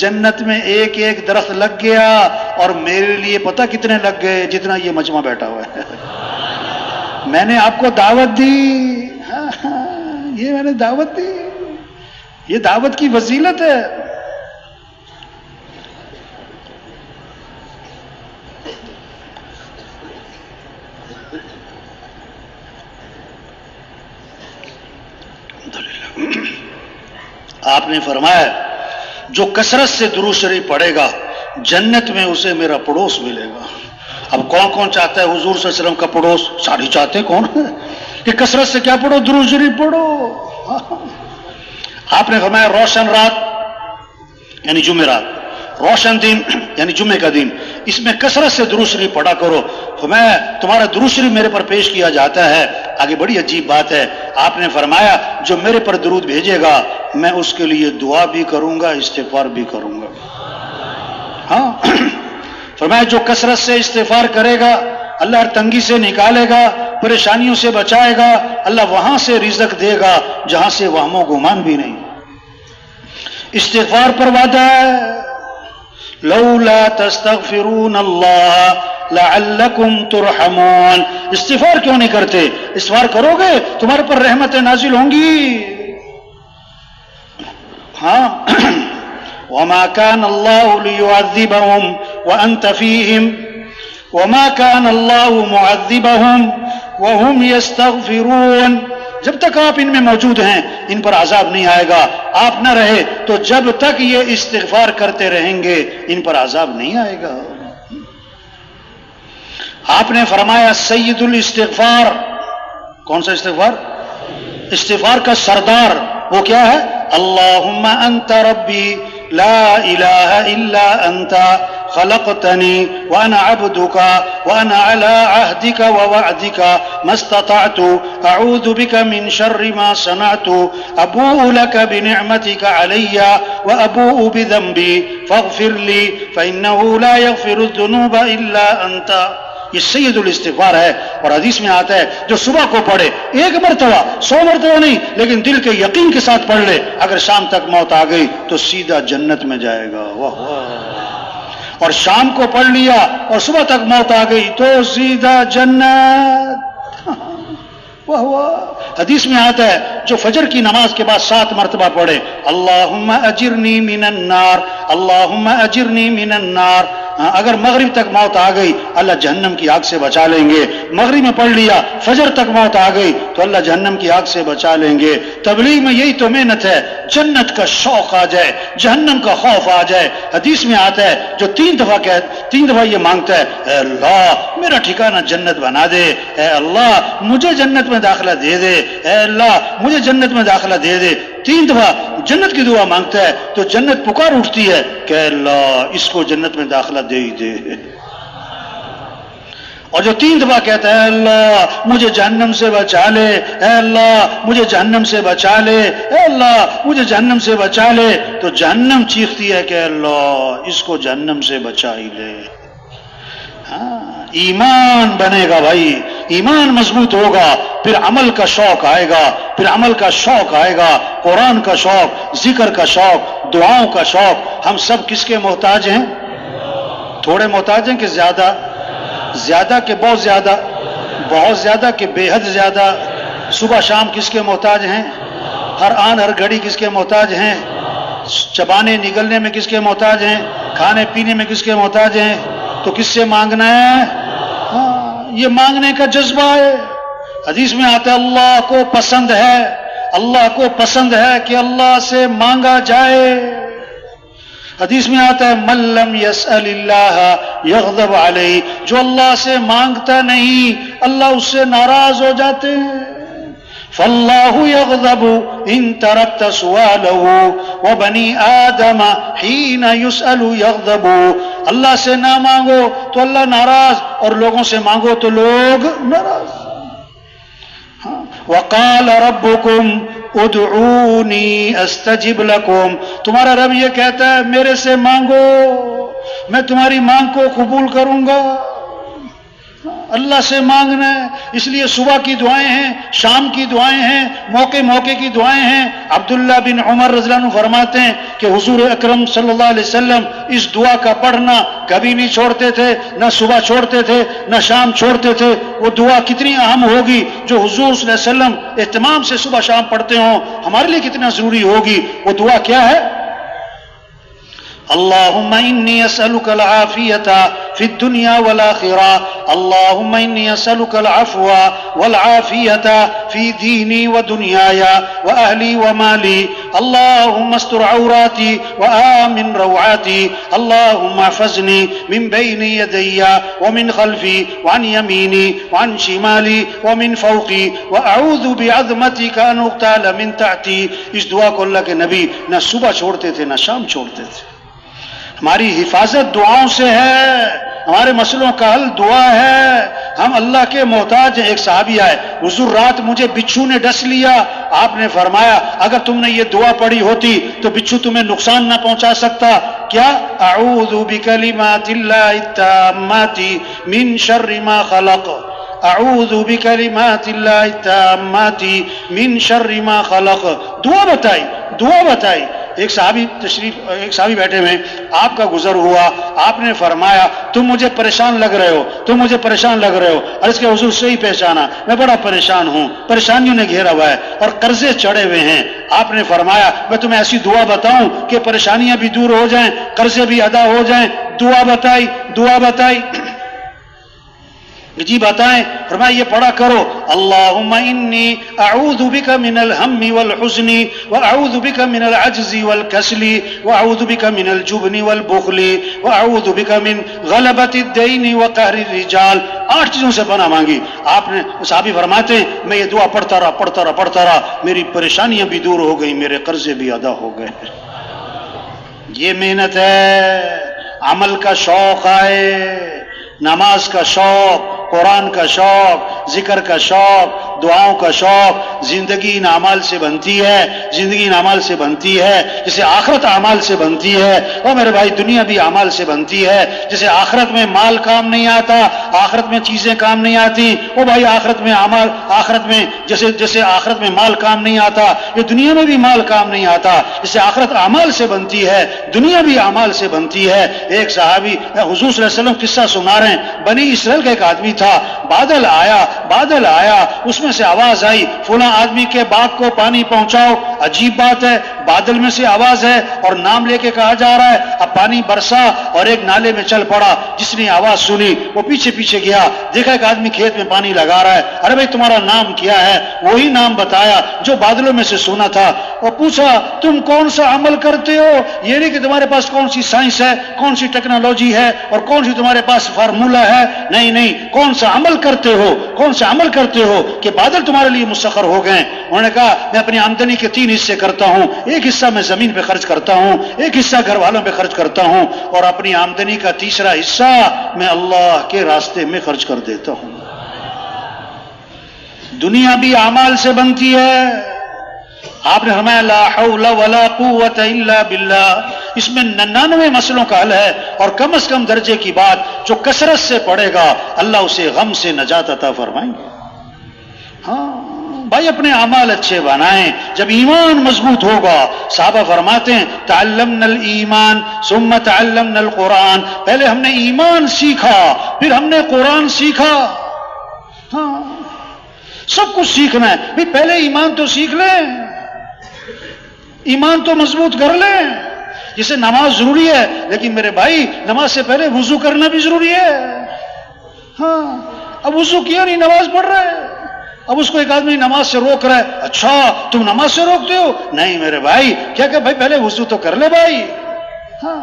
جنت میں ایک ایک درخت لگ گیا, اور میرے لیے پتہ کتنے لگ گئے؟ جتنا یہ مجمع بیٹھا ہوا ہے. میں نے آپ کو دعوت دی, یہ میں نے دعوت دی, یہ دعوت کی فضیلت ہے. آپ نے فرمایا جو کثرت سے درود شریف پڑھے گا جنت میں اسے میرا پڑوس ملے گا. اب کون کون چاہتا ہے حضور صلی اللہ علیہ وسلم کا پڑوس؟ سارے چاہتے ہیں. کون کہ کثرت سے کیا پڑھو؟ درود شریف پڑھو. آپ نے فرمایا روشن رات یعنی جمعرات, روشن دن یعنی جمعے کا دن, اس میں کثرت سے درود شریف پڑھا کرو. فرمایا تمہارا درود شریف میرے پر پیش کیا جاتا ہے. آگے بڑی عجیب بات ہے, آپ نے فرمایا جو میرے پر درود بھیجے گا میں اس کے لیے دعا بھی کروں گا, استغفار بھی کروں گا. ہاں فرمایا جو کثرت سے استغفار کرے گا اللہ ہر تنگی سے نکالے گا, پریشانیوں سے بچائے گا, اللہ وہاں سے رزق دے گا جہاں سے وہم و گمان بھی نہیں. استغفار پر وعدہ ہے لولا تستغفرون اللہ لعلکم ترحمون. استغفار کیوں نہیں کرتے؟ استغفار کرو گے تمہارے پر رحمتیں نازل ہوں گی. ہاں وما كان الله ليعذبهم وأنت فيهم وما كان الله معذبهم وهم يستغفرون. جب تک آپ ان میں موجود ہیں ان پر عذاب نہیں آئے گا. آپ نہ رہے تو جب تک یہ استغفار کرتے رہیں گے ان پر عذاب نہیں آئے گا. آپ نے فرمایا سید الاستغفار, کون سا استغفار؟ استغفار کا سردار وہ کیا ہے؟ اللہم انت ربی لا الہ الا انت خلقتنی وانا عبدک وانا علی عہدک ووعدک ما استطعت اعوذ بک من شر ما صنعت ابوء لک بنعمتک علی وابوء بذنبی فاغفر لی فانہ لا یغفر الذنوب الا انت. یہ سید الاستغفار ہے. اور حدیث میں آتا ہے جو صبح کو پڑھے 1 مرتبہ 100 مرتبہ نہیں لیکن دل کے یقین کے ساتھ پڑھ لے, اگر شام تک موت آ گئی تو سیدھا جنت میں جائے گا. واہ واہ. اور شام کو پڑھ لیا اور صبح تک موت آ گئی تو سیدھا جنت. واہ واہ. حدیث میں آتا ہے جو فجر کی نماز کے بعد 7 مرتبہ پڑھے اللہم اجرنی من النار اللہم اجرنی من النار, اگر مغرب تک موت آ گئی اللہ جہنم کی آگ سے بچا لیں گے. مغرب میں پڑھ لیا فجر تک موت آ گئی تو اللہ جہنم کی آگ سے بچا لیں گے. تبلیغ میں یہی تو محنت ہے, جنت کا شوق آ جائے, جہنم کا خوف آ جائے. حدیث میں آتا ہے جو 3 دفعہ یہ مانگتا ہے اے اللہ میرا ٹھکانہ جنت بنا دے, اے اللہ مجھے جنت میں داخلہ دے دے, اے اللہ مجھے جنت میں داخلہ دے دے, 3 دفعہ جنت کی دعا مانگتا ہے تو جنت پکار اٹھتی ہے کہ اللہ اس کو جنت میں داخلہ دے ہی دے. اور جو 3 دفعہ کہتا ہے اے اللہ مجھے جہنم سے بچا لے، اے اللہ مجھے جہنم سے بچا لے، اے اللہ مجھے جہنم سے بچا لے، تو جہنم چیختی ہے کہ اللہ اس کو جہنم سے بچا ہی لے۔ ہاں ایمان بنے گا بھائی، ایمان مضبوط ہوگا، پھر عمل کا شوق آئے گا، پھر عمل کا شوق آئے گا، قرآن کا شوق، ذکر کا شوق، دعاؤں کا شوق۔ ہم سب کس کے محتاج ہیں؟ تھوڑے محتاج ہیں کہ زیادہ؟ زیادہ کہ بہت زیادہ؟ بہت زیادہ کہ بے حد زیادہ؟ صبح شام کس کے محتاج ہیں؟ ہر آن ہر گھڑی کس کے محتاج ہیں؟ چبانے نگلنے میں کس کے محتاج ہیں؟ کھانے پینے میں کس کے محتاج ہیں؟ تو کس سے مانگنا ہے؟ ہاں یہ مانگنے کا جذبہ ہے۔ حدیث میں آتا ہے اللہ کو پسند ہے، اللہ کو پسند ہے کہ اللہ سے مانگا جائے۔ حدیث میں آتا ہے من لم یسأل اللہ یغضب علیہ، جو اللہ سے مانگتا نہیں اللہ اس سے ناراض ہو جاتے ہیں۔ فاللہ یغضب ان ترکت سؤالہ وبنی آدم حین یسأل یغضب، اللہ سے نہ مانگو تو اللہ ناراض، اور لوگوں سے مانگو تو لوگ ناراض۔ وقال ربکم ادعونی استجب لکم، تمہارا رب یہ کہتا ہے میرے سے مانگو میں تمہاری مانگ کو قبول کروں گا۔ اللہ سے مانگنا ہے، اس لیے صبح کی دعائیں ہیں، شام کی دعائیں ہیں، موقع موقع کی دعائیں ہیں۔ عبداللہ بن عمر رضی اللہ عنہ فرماتے ہیں کہ حضور اکرم صلی اللہ علیہ وسلم اس دعا کا پڑھنا کبھی نہیں چھوڑتے تھے، نہ صبح چھوڑتے تھے نہ شام چھوڑتے تھے۔ وہ دعا کتنی اہم ہوگی جو حضور صلی اللہ علیہ وسلم اہتمام سے صبح شام پڑھتے ہوں، ہمارے لیے کتنا ضروری ہوگی۔ وہ دعا کیا ہے؟ اللہم انی اسألک العافیۃ فی الدنیا والآخرہ، اللہم انی اسألک العفو والعافیۃ فی دینی ودنیای واہلی ومالی، اللہم استر عوراتی وآمن روعاتی، اللہم احفظنی من بین یدی ومن خلفی وعن یمینی وعن شمالی ومن فوقی واعوذ بعظمتک ان اغتال من تحتی۔ اس دعا کو اللہ کے نبی نہ صبح چھوڑتے تھے نہ شام چھوڑتے تھے۔ ہماری حفاظت دعاؤں سے ہے، ہمارے مسئلوں کا حل دعا ہے، ہم اللہ کے محتاج ہیں۔ ایک صحابی آئے، حضور رات مجھے بچھو نے ڈس لیا، آپ نے فرمایا اگر تم نے یہ دعا پڑھی ہوتی تو بچھو تمہیں نقصان نہ پہنچا سکتا۔ کیا؟ اعوذ بکلمات اللہ التامات من شر ما خلق، اعوذ بکلمات اللہ التامات من شر ما خلق۔ دعا بتائی، دعا بتائی۔ ایک صحابی بیٹھے ہوئے، آپ کا گزر ہوا، آپ نے فرمایا تم مجھے پریشان لگ رہے ہو، تم مجھے پریشان لگ رہے ہو۔ عرض کہ حضور سے ہی پہچانا، میں بڑا پریشان ہوں، پریشانیوں نے گھیرا ہوا ہے اور قرضے چڑھے ہوئے ہیں۔ آپ نے فرمایا میں تمہیں ایسی دعا بتاؤں کہ پریشانیاں بھی دور ہو جائیں، قرضے بھی ادا ہو جائیں۔ دعا بتائی، دعا بتائی۔ جی بتائیں؟ فرمایا یہ پڑھا کرو، اللہم انی اعوذ بک من الہم والحزن واعوذ بک من العجز والکسل واعوذ بک من الجبن والبخل واعوذ بک من غلبۃ الدین وقہر الرجال۔ 8 چیزوں سے پناہ مانگی۔ آپ نے صحابی فرماتے ہیں میں یہ دعا پڑھتا رہا، میری پریشانیاں بھی دور ہو گئی، میرے قرضے بھی ادا ہو گئے۔ یہ محنت ہے، عمل کا شوق آئے، نماز کا شوق، قرآن کا شوق، ذکر کا شوق، دعاؤں کا شوق۔ زندگی ان اعمال سے بنتی ہے، زندگی ان اعمال سے بنتی ہے جیسے آخرت اعمال سے بنتی ہے۔ اور میرے بھائی دنیا بھی اعمال سے بنتی ہے، جیسے آخرت میں مال کام نہیں آتا، آخرت میں چیزیں کام نہیں آتی۔ او بھائی آخرت میں اعمال، آخرت میں جیسے آخرت میں مال کام نہیں آتا، یہ دنیا میں بھی مال کام نہیں آتا۔ جیسے آخرت اعمال سے بنتی ہے، دنیا بھی اعمال سے بنتی ہے۔ ایک صحابی حضور صلی اللہ علیہ وسلم قصہ سنا رہے ہیں، بنی اسرائیل کا ایک آدمی تھا، بادل آیا، اس میں سے آواز آئی فلاں آدمی کے باغ کو پانی پہنچاؤ۔ عجیب بات ہے، بادل میں سے آواز ہے اور نام لے کے کہا جا رہا ہے۔ اب پانی برسا اور ایک نالے میں چل پڑا، جس نے آواز سنی وہ پیچھے پیچھے گیا، دیکھا ایک آدمی کھیت میں پانی لگا رہا ہے۔ ارے بھائی تمہارا نام کیا ہے؟ وہی نام بتایا جو بادلوں میں سے سنا تھا، اور پوچھا تم کون سا عمل کرتے ہو؟ یہ نہیں کہ تمہارے پاس کون سی سائنس ہے، کون سی ٹیکنالوجی ہے اور کون سی تمہارے پاس فارمولا ہے، نہیں، کون سا عمل کرتے ہو، کون سا عمل کرتے ہو کہ بادل تمہارے لیے مسخر ہو گئے؟ انہوں نے کہا میں اپنی آمدنی کے 3 حصے کرتا ہوں، ایک حصہ میں زمین پہ خرچ کرتا ہوں، ایک حصہ گھر والوں پہ خرچ کرتا ہوں، اور اپنی آمدنی کا تیسرا حصہ میں اللہ کے راستے میں خرچ کر دیتا ہوں۔ دنیا بھی اعمال سے بنتی ہے۔ آپ نے فرمایا لا حول ولا قوت الا باللہ، اس میں 99 مسئلوں کا حل ہے، اور کم از کم درجے کی بات جو کثرت سے پڑھے گا اللہ اسے غم سے نجات عطا فرمائیں گے۔ ہاں بھائی اپنے اعمال اچھے بنائیں، جب ایمان مضبوط ہوگا، صحابہ فرماتے ہیں تعلمنا الایمان ثم تعلمنا القرآن، پہلے ہم نے ایمان سیکھا پھر ہم نے قرآن سیکھا۔ ہاں سب کچھ سیکھنا ہے بھائی، پہلے ایمان تو سیکھ لیں، ایمان تو مضبوط کر لیں۔ جیسے نماز ضروری ہے، لیکن میرے بھائی نماز سے پہلے وضو کرنا بھی ضروری ہے۔ ہاں اب وضو کیا نہیں، نماز پڑھ رہا ہے، اب اس کو ایک آدمی نماز سے روک رہا ہے، اچھا تم نماز سے روکتے ہو؟ نہیں میرے بھائی، کیا کہ بھائی پہلے وضو تو کر لے بھائی۔ ہاں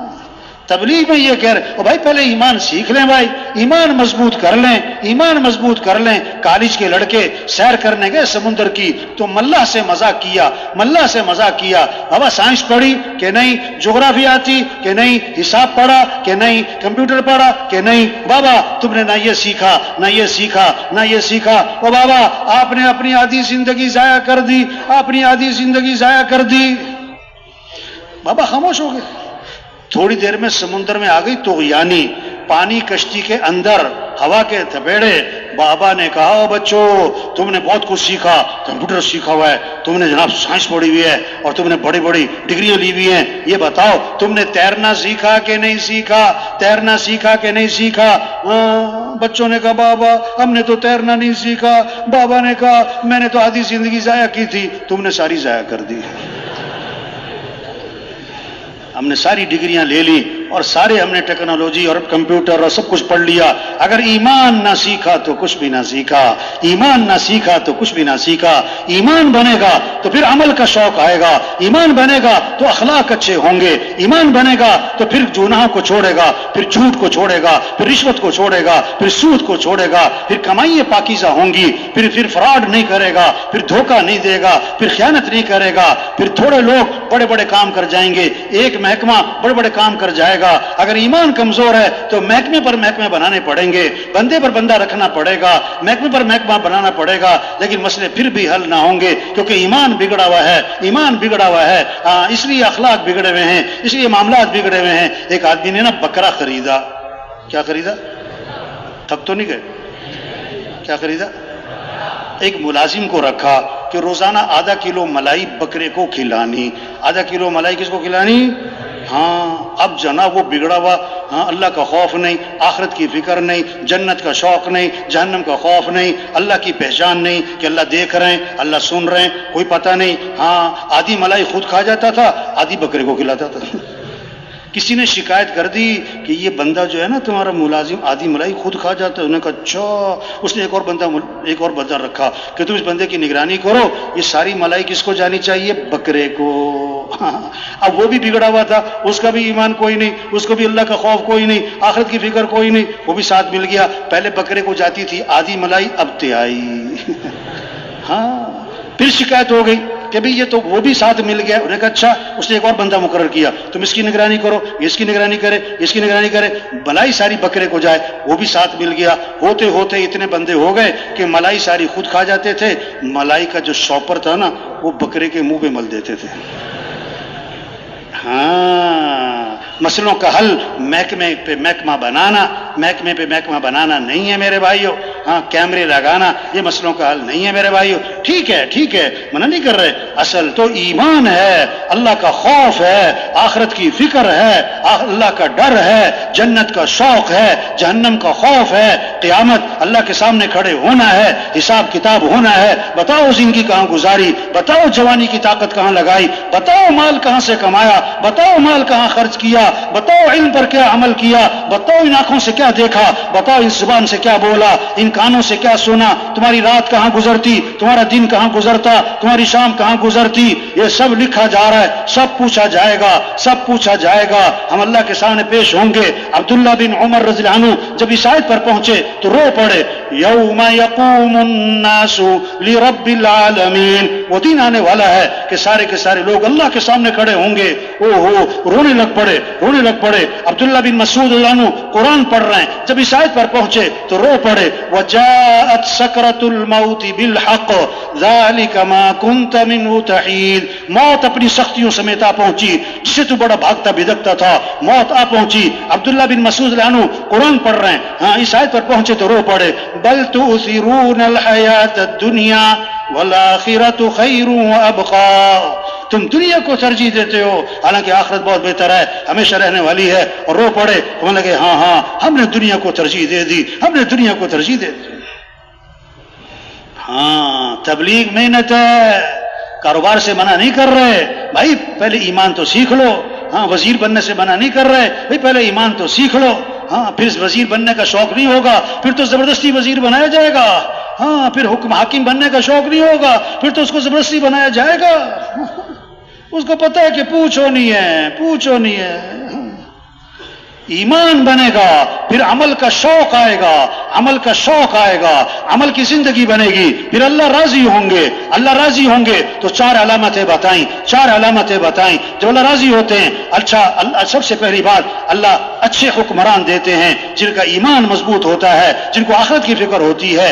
تبلیغ میں یہ کہہ رہے بھائی پہلے ایمان سیکھ لیں، بھائی ایمان مضبوط کر لیں، ایمان مضبوط کر لیں۔ کالج کے لڑکے سیر کرنے گئے سمندر کی، تو ملا سے مذاق کیا، ملا سے مذاق کیا، بابا سائنس پڑھی کہ نہیں، جغرافی آتی کہ نہیں، حساب پڑھا کہ نہیں، کمپیوٹر پڑھا کہ نہیں، بابا تم نے نہ یہ سیکھا نہ یہ سیکھا نہ یہ سیکھا، او بابا آپ نے اپنی آدھی زندگی ضائع کر دی، اپنی آدھی زندگی ضائع کر دی۔ بابا خاموش ہو گئے۔ تھوڑی دیر میں سمندر میں آ گئی طغیانی، پانی کشتی کے اندر، ہوا کے تھپیڑے۔ بابا نے کہا او بچوں تم نے بہت کچھ سیکھا، کمپیوٹر سیکھا ہوا ہے، تم نے جناب سائنس پڑھی ہوئی ہے، اور تم نے بڑی بڑی ڈگریاں لی ہوئی ہیں، یہ بتاؤ تم نے تیرنا سیکھا کہ نہیں سیکھا، تیرنا سیکھا کہ نہیں سیکھا؟ بچوں نے کہا بابا ہم نے تو تیرنا نہیں سیکھا۔ بابا نے کہا میں نے تو آدھی زندگی ضائع کی تھی، تم نے ساری ضائع کر دی۔ ہم نے ساری ڈگریاں لے لی اور سارے ہم نے ٹیکنالوجی اور کمپیوٹر اور سب کچھ پڑھ لیا، اگر ایمان نہ سیکھا تو کچھ بھی نہ سیکھا، ایمان نہ سیکھا تو کچھ بھی نہ سیکھا۔ ایمان بنے گا تو پھر عمل کا شوق آئے گا، ایمان بنے گا تو اخلاق اچھے ہوں گے، ایمان بنے گا تو پھر گناہ کو چھوڑے گا، پھر جھوٹ کو چھوڑے گا، پھر رشوت کو چھوڑے گا، پھر سود کو چھوڑے گا، پھر کمائیاں پاکیزہ ہوں گی، پھر فراڈ نہیں کرے گا، پھر دھوکہ نہیں دے گا، پھر خیانت نہیں کرے گا، پھر تھوڑے لوگ بڑے بڑے کام کر جائیں گے، ایک محکمہ بڑے بڑے کام کر جائے گا۔ اگر ایمان کمزور ہے تو محکمے پر محکمے بنانے پڑیں گے، بندے پر بندہ رکھنا پڑے گا، محکمے پر محکمہ بنانا پڑے گا، لیکن مسئلے پھر بھی حل نہ ہوں گے، کیونکہ ایمان بگڑا ہوا ہے، ایمان بگڑا ہوا ہے۔ اس لیے اخلاق بگڑے ہوئے ہیں، اس لیے معاملات بگڑے ہوئے ہیں۔ ایک آدمی نے نا بکرا خریدا، کیا خریدا؟ تھک تو نہیں گئے؟ کیا خریدا؟ ایک ملازم کو رکھا کہ روزانہ آدھا کلو ملائی بکرے کو کھلانی۔ آدھا کلو ملائی کس کو کھلانی؟ ہاں اب جناب وہ بگڑا ہوا، ہاں اللہ کا خوف نہیں، آخرت کی فکر نہیں، جنت کا شوق نہیں، جہنم کا خوف نہیں، اللہ کی پہچان نہیں کہ اللہ دیکھ رہے ہیں، اللہ سن رہے ہیں، کوئی پتہ نہیں۔ ہاں آدھی ملائی خود کھا جاتا تھا، آدھی بکرے کو کھلاتا تھا۔ کسی نے شکایت کر دی کہ یہ بندہ جو ہے نا تمہارا ملازم آدھی ملائی خود کھا جاتا ہے۔ انہوں نے کہا اچھا۔ اس نے ایک اور بندہ رکھا کہ تم اس بندے کی نگرانی کرو، یہ ساری ملائی کس کو جانی چاہیے؟ بکرے کو۔ اب وہ بھی بگڑا ہوا تھا، اس کا بھی ایمان کوئی نہیں، اس کو بھی اللہ کا خوف کوئی نہیں، آخرت کی فکر کوئی نہیں، وہ بھی ساتھ مل گیا۔ پہلے بکرے کو جاتی تھی آدھی ملائی، اب تہائی۔ ہاں پھر شکایت ہو گئی کہ بھئی یہ تو وہ بھی ساتھ مل گیا۔ انہوں نے کہا اچھا۔ اس نے ایک اور بندہ مقرر کیا، تم اس کی نگرانی کرو، اس کی نگرانی کرے، اس کی نگرانی کرے، ملائی ساری بکرے کو جائے، وہ بھی ساتھ مل گیا۔ ہوتے ہوتے اتنے بندے ہو گئے کہ ملائی ساری خود کھا جاتے تھے، ملائی کا جو شاپر تھا نا وہ بکرے کے منہ پہ مل دیتے تھے۔ ہاں مسئلوں کا حل محکمے پہ محکمہ بنانا، محکمے پہ محکمہ بنانا نہیں ہے میرے بھائیو۔ ہاں کیمرے لگانا یہ مسئلوں کا حل نہیں ہے میرے بھائیو۔ ٹھیک ہے ٹھیک ہے، منع نہیں کر رہے، اصل تو ایمان ہے، اللہ کا خوف ہے، آخرت کی فکر ہے، اللہ کا ڈر ہے، جنت کا شوق ہے، جہنم کا خوف ہے، قیامت اللہ کے سامنے کھڑے ہونا ہے، حساب کتاب ہونا ہے۔ بتاؤ زندگی کہاں گزاری، بتاؤ جوانی کی طاقت کہاں لگائی، بتاؤ مال کہاں سے کمایا، بتاؤ مال کہاں خرچ کیا، بتاؤ علم پر کیا عمل کیا، بتاؤ ان آنکھوں سے کیا دیکھا، بتاؤ ان زبان سے کیا بولا، ان کانوں سے کیا سنا، تمہاری رات کہاں گزرتی، تمہارا دن کہاں گزرتا, تمہاری شام کہاں گزرتی, یہ سب لکھا جا رہا ہے, سب پوچھا جائے گا, سب پوچھا جائے گا. ہم اللہ کے سامنے پیش ہوں گے. عبداللہ بن عمر رضی اللہ عنہ جب اس آیت پر پہنچے تو رو پڑے, یوم یقوم الناس لرب العالمین. وہ دن آنے والا ہے کہ سارے کے سارے لوگ اللہ کے سامنے کھڑے ہوں گے. او ہو, رونے لگ پڑے, رونے لگ پڑے. عبداللہ بن مسعود رضی اللہ عنہ قرآن پڑھ رہے ہیں, جب اس آیت پر پہنچے تو رو پڑے, وجاءت سکرۃ الموت بالحق ذلک ما كنت منه تحید. موت اپنی سختیوں سمیت آ پہنچی, جسے تو بڑا بھاگتا بھدکتا تھا, موت آ پہنچی. عبداللہ بن مسعود رضی اللہ عنہ قرآن پڑھ رہے ہیں, ہاں اس آیت پر پہنچے تو رو پڑے, بل تؤثرون الحیات الدنیا والآخرۃ خیر وابقا. تم دنیا کو ترجیح دیتے ہو حالانکہ آخرت بہت بہتر ہے, ہمیشہ رہنے والی ہے. اور رو پڑے, کہنے لگے ہاں ہاں ہم نے دنیا کو ترجیح دے دی, ہم نے دنیا کو ترجیح دے دی. ہاں تبلیغ محنت ہے, کاروبار سے منع نہیں کر رہے بھائی, پہلے ایمان تو سیکھ لو. ہاں وزیر بننے سے منع نہیں کر رہے بھائی, پہلے ایمان تو سیکھ لو. ہاں پھر وزیر بننے کا شوق نہیں ہوگا, پھر تو زبردستی وزیر بنایا جائے گا. ہاں پھر حکم حاکم بننے کا شوق نہیں ہوگا, پھر تو اس کو زبردستی بنایا جائے گا. اس کو پتہ ہے کہ پوچھو نہیں ہے, پوچھو نہیں ہے. ایمان بنے گا, پھر عمل کا شوق آئے گا, عمل کا شوق آئے گا, عمل کی زندگی بنے گی, پھر اللہ راضی ہوں گے. اللہ راضی ہوں گے تو چار علامتیں بتائیں, چار علامتیں بتائیں. جب اللہ راضی ہوتے ہیں, اچھا سب سے پہلی بات, اللہ اچھے حکمران دیتے ہیں جن کا ایمان مضبوط ہوتا ہے, جن کو آخرت کی فکر ہوتی ہے,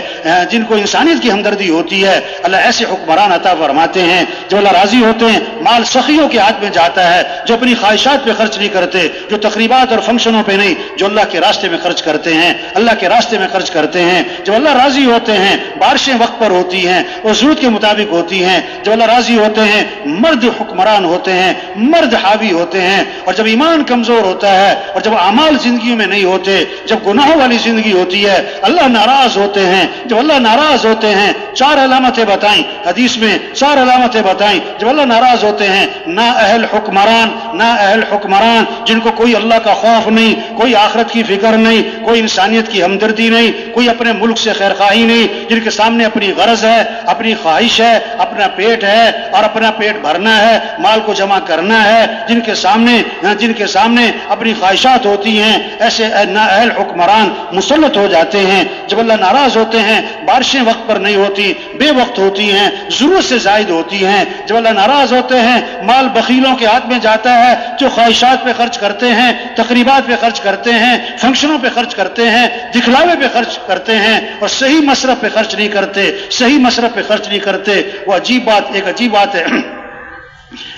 جن کو انسانیت کی ہمدردی ہوتی ہے. اللہ ایسے حکمران عطا فرماتے ہیں. جب اللہ راضی ہوتے ہیں, مال سخیوں کے ہاتھ میں جاتا ہے, جو اپنی خواہشات پہ خرچ نہیں کرتے, جو تقریبات اور فنکشنوں پہ نہیں, جو اللہ کے راستے میں خرچ کرتے ہیں, اللہ کے راستے میں خرچ کرتے ہیں. جب اللہ راضی ہوتے ہیں, بارشیں وقت پر ہوتی ہیں اور ضرورت کے مطابق ہوتی ہیں. جب اللہ راضی ہوتے ہیں, مرد حکمران ہوتے ہیں, مرد حاوی ہوتے ہیں. اور جب ایمان کمزور ہوتا ہے اور جب اعمال زندگی میں نہیں ہوتے, جب گناہوں والی زندگی ہوتی ہے, اللہ ناراض ہوتے ہیں. جب اللہ ناراض ہوتے ہیں, چار علامتیں بتائیں حدیث میں, چار علامتیں بتائیں. جب اللہ ناراض ہوتے ہیں, نا اہل حکمران, نا اہل حکمران جن کو کوئی اللہ کا خوف نہیں, کوئی آخرت کی فکر نہیں, کوئی انسانیت کی ہمدردی نہیں, کوئی اپنے ملک سے خیرخواہی نہیں, جن کے سامنے اپنی غرض ہے, اپنی خواہش ہے, اپنا پیٹ ہے اور اپنا پیٹ بھرنا ہے, مال کو جمع کرنا ہے, جن کے سامنے اپنی خواہشات ہوتی ہیں, ایسے نااہل حکمران مسلط ہو جاتے ہیں. جب اللہ ناراض ہوتے ہیں, بارشیں وقت پر نہیں ہوتی, بے وقت ہوتی ہیں, ضرورت سے زائد ہوتی ہیں. جب اللہ ناراض ہوتے ہیں, مال بخیلوں کے ہاتھ میں جاتا ہے جو خواہشات پہ خرچ کرتے ہیں, تقریبات پہ خرچ کرتے ہیں, فنکشنوں پہ خرچ کرتے ہیں, دکھلاوے پہ خرچ کرتے ہیں اور صحیح مصرف پہ خرچ نہیں کرتے, صحیح مصرف پہ خرچ نہیں کرتے. وہ ایک عجیب بات ہے.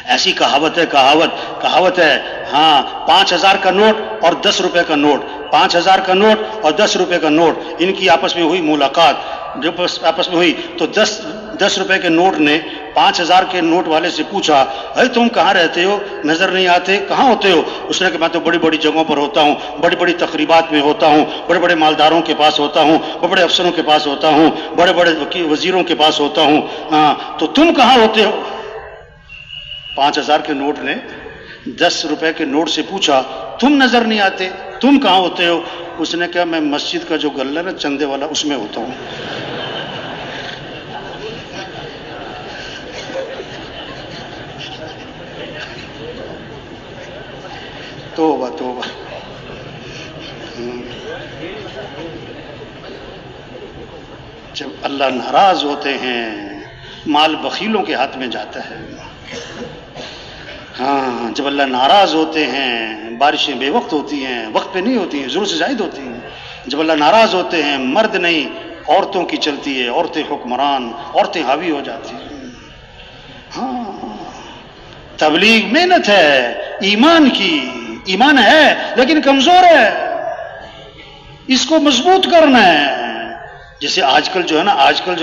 ایسی کہاوت ہے ہاں, 5000 کا نوٹ اور 10 روپے کا نوٹ, 5000 کا نوٹ اور 10 روپے کا نوٹ, ان کی آپس میں ہوئی ملاقات. جب آپس میں ہوئی تو 10 روپے کے نوٹ نے 5000 کے نوٹ والے سے پوچھا, ارے تم کہاں رہتے ہو, نظر نہیں آتے, کہاں ہوتے ہو؟ اس نے کہا میں تو بڑی بڑی جگہوں پر ہوتا ہوں, بڑی بڑی تقریبات میں ہوتا ہوں, بڑے بڑے مالداروں کے پاس ہوتا ہوں, بڑے بڑے افسروں کے پاس ہوتا ہوں, بڑے بڑے وزیروں کے پاس ہوتا ہوں. ہاں تو تم کہاں ہوتے ہو؟ 5000 کے نوٹ نے 10 روپے کے نوٹ سے پوچھا, تم نظر نہیں آتے, تم کہاں ہوتے ہو؟ اس نے کہا میں مسجد کا جو گلہ ہے نا چندے والا, اس میں ہوتا ہوں. توبہ توبہ. جب اللہ ناراض ہوتے ہیں, مال بخیلوں کے ہاتھ میں جاتا ہے. ہاں جب اللہ ناراض ہوتے ہیں, بارشیں بے وقت ہوتی ہیں, وقت پہ نہیں ہوتی ہیں, ضرورت سے زائد ہوتی ہیں. جب اللہ ناراض ہوتے ہیں, مرد نہیں عورتوں کی چلتی ہے, عورتیں حکمران, عورتیں حاوی ہو جاتی ہیں. ہاں تبلیغ محنت ہے, ایمان کی, ایمان ہے لیکن کمزور ہے, اس کو مضبوط کرنا ہے. جیسے آج کل جو ہے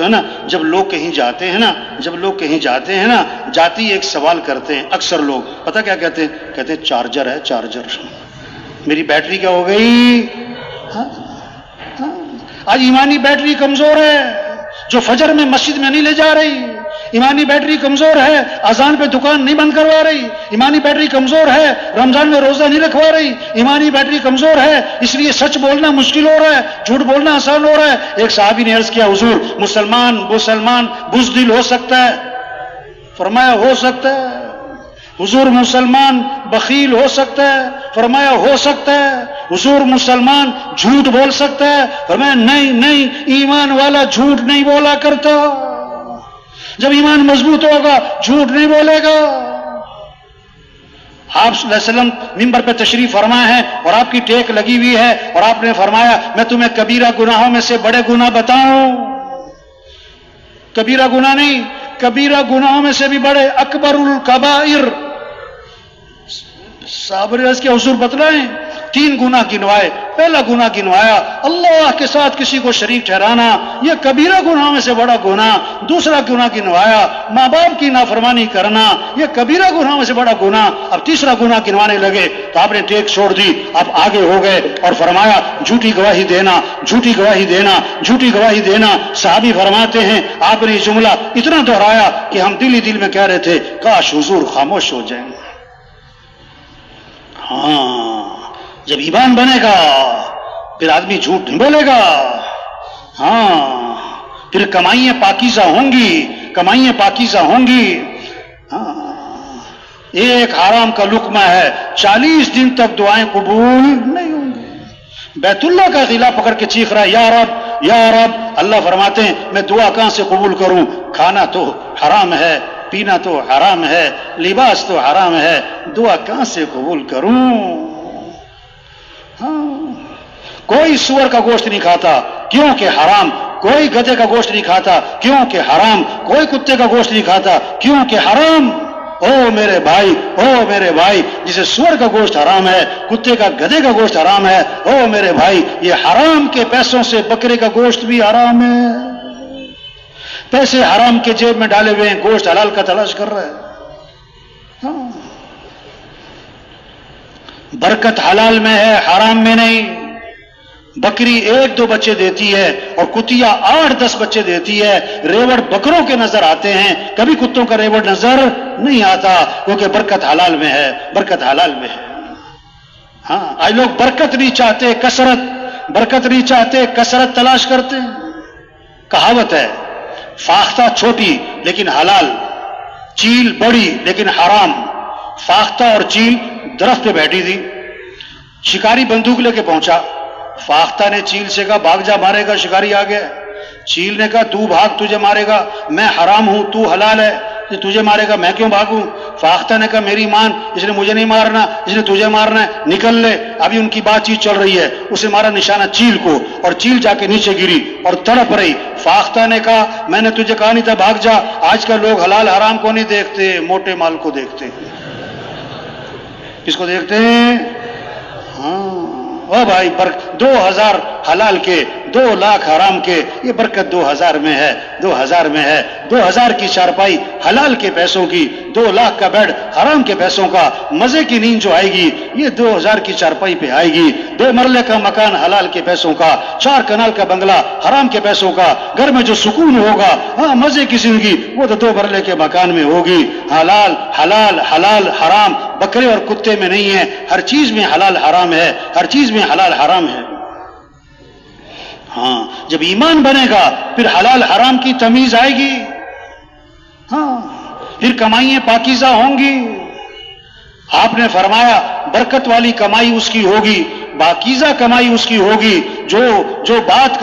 نا جب لوگ کہیں جاتے ہیں نا, جاتی ایک سوال کرتے ہیں اکثر لوگ, پتہ کیا کہتے ہیں چارجر ہے, چارجر, میری بیٹری کیا ہو گئی. آج ایمانی بیٹری کمزور ہے, جو فجر میں مسجد میں نہیں لے جا رہی, ایمانی بیٹری کمزور ہے، اذان پہ دکان نہیں بند کروا رہی، ایمانی بیٹری کمزور ہے، رمضان میں روزہ نہیں رکھوا رہی، ایمانی بیٹری کمزور ہے، اس لیے سچ بولنا مشکل ہو رہا ہے، جھوٹ بولنا آسان ہو رہا ہے۔ ایک صحابی نے عرض کیا حضور مسلمان بزدل ہو سکتا ہے؟ فرمایا ہو سکتا ہے۔ حضور مسلمان بخیل ہو سکتا ہے؟ فرمایا ہو سکتا ہے۔ حضور مسلمان جھوٹ بول سکتا ہے؟ فرمایا نہیں، ایمان والا جھوٹ نہیں بولا کرتا، جب ایمان مضبوط ہوگا جھوٹ نہیں بولے گا۔ آپ صلی اللہ علیہ وسلم منبر پہ تشریف فرما ہے اور آپ کی ٹیک لگی ہوئی ہے اور آپ نے فرمایا میں تمہیں کبیرہ گناہوں میں سے بڑے گناہ بتاؤں؟ کبیرہ گناہ نہیں، کبیرہ گناہوں میں سے بھی بڑے، اکبر الکبائر۔ صحابہ نے عرض کیا حضور بتلائیں؟ 3 گناہ گنوائے۔ پہلا گناہ گنوایا اللہ کے ساتھ کسی کو شریک ٹھہرانا، یہ کبیرہ گناہوں میں سے بڑا گناہ۔ دوسرا گناہ گنوایا ماں باپ کی نافرمانی کرنا، یہ کبیرہ گناہوں میں سے بڑا گناہ۔ اب تیسرا گناہ گنوانے لگے تو آپ نے ٹیک چھوڑ دی، اب آگے ہو گئے اور فرمایا جھوٹی گواہی دینا، جھوٹی گواہی دینا، جھوٹی گواہی دینا۔ صحابی فرماتے ہیں آپ نے یہ جملہ اتنا دہرایا کہ ہم دل ہی دل میں کہہ رہے تھے کاش حضور خاموش ہو جائیں۔ ہاں جب ایمان بنے گا پھر آدمی جھوٹ نہیں بولے گا۔ ہاں پھر کمائیاں پاکیزہ ہوں گی، کمائیاں پاکیزہ ہوں گی۔ ہاں ایک حرام کا لقمہ ہے 40 دن تک دعائیں قبول نہیں ہوں گی۔ بیت اللہ کا غلہ پکڑ کے چیخ رہا ہے یا رب یا رب، اللہ فرماتے ہیں میں دعا کہاں سے قبول کروں؟ کھانا تو حرام ہے، پینا تو حرام ہے، لباس تو حرام ہے، دعا کہاں سے قبول کروں؟ ہاں کوئی سور کا گوشت نہیں کھاتا کیونکہ حرام، کوئی گدھے کا گوشت نہیں کھاتا کیونکہ حرام، کوئی کتے کا گوشت نہیں کھاتا کیونکہ حرام۔ او میرے بھائی، او میرے بھائی، جسے سور کا گوشت حرام ہے، کتے کا گدھے کا گوشت حرام ہے، او میرے بھائی یہ حرام کے پیسوں سے بکرے کا گوشت بھی حرام ہے۔ پیسے حرام کے جیب میں ڈالے ہوئے ہیں، گوشت حلال کا تلاش کر رہا ہے۔ ہاں برکت حلال میں ہے، حرام میں نہیں۔ بکری 1-2 بچے دیتی ہے اور کتیا 8-10 بچے دیتی ہے، ریوڑ بکروں کے نظر آتے ہیں، کبھی کتوں کا ریوڑ نظر نہیں آتا، کیونکہ برکت حلال میں ہے، برکت حلال میں ہے۔ ہاں آج لوگ برکت نہیں چاہتے، کثرت، برکت نہیں چاہتے، کثرت تلاش کرتے ہیں۔ کہاوت ہے فاختہ چھوٹی لیکن حلال، چیل بڑی لیکن حرام۔ فاختہ اور چیل درخت پہ بیٹھی تھی، شکاری بندوق لے کے پہنچا، فاختہ نے چیل سے کہا بھاگ جا مارے گا، شکاری آ گیا۔ چیل نے کہا تو بھاگ، تجھے مارے گا، میں حرام ہوں تو حلال ہے، تجھے مارے گا میں کیوں بھاگوں؟ فاختہ نے کہا میری مان، اس نے مجھے نہیں مارنا، اس نے تجھے مارنا ہے، نکل لے۔ ابھی ان کی بات چیت چل رہی ہے، اسے مارا نشانہ چیل کو اور چیل جا کے نیچے گری اور تڑپ رہی۔ فاختہ نے کہا میں نے تجھے کہا نہیں تھا بھاگ جا۔ آج کل لوگ حلال حرام کو نہیں دیکھتے، موٹے مال کو دیکھتے ہیں۔ کس کو دیکھتے ہیں؟ ہاں او بھائی 2000 حلال کے 2 لاکھ حرام کے، یہ برکت 2000 میں ہے، 2000 میں ہے۔ 2000 کی چارپائی حلال کے پیسوں کی، 2 لاکھ کا بیڈ حرام کے پیسوں کا، مزے کی نیند جو آئے گی یہ 2000 کی چارپائی پہ آئے گی۔ 2 مرلے کا مکان حلال کے پیسوں کا، 4 کنال کا بنگلہ حرام کے پیسوں کا، گھر میں جو سکون ہوگا، ہاں مزے کی زندگی وہ تو 2 مرلے کے مکان میں ہوگی۔ حلال حلال حلال حرام بکرے اور کتے میں نہیں ہے، ہر چیز میں حلال حرام ہے، ہر چیز میں حلال حرام ہے۔ ہاں جب ایمان بنے گا پھر حلال حرام کی تمیز آئے گی، ہاں پھر کمائیاں پاکیزہ ہوں گی۔ آپ نے فرمایا برکت والی کمائی اس کی ہوگی، پاکیزہ کمائی اس کی ہوگی، جو بات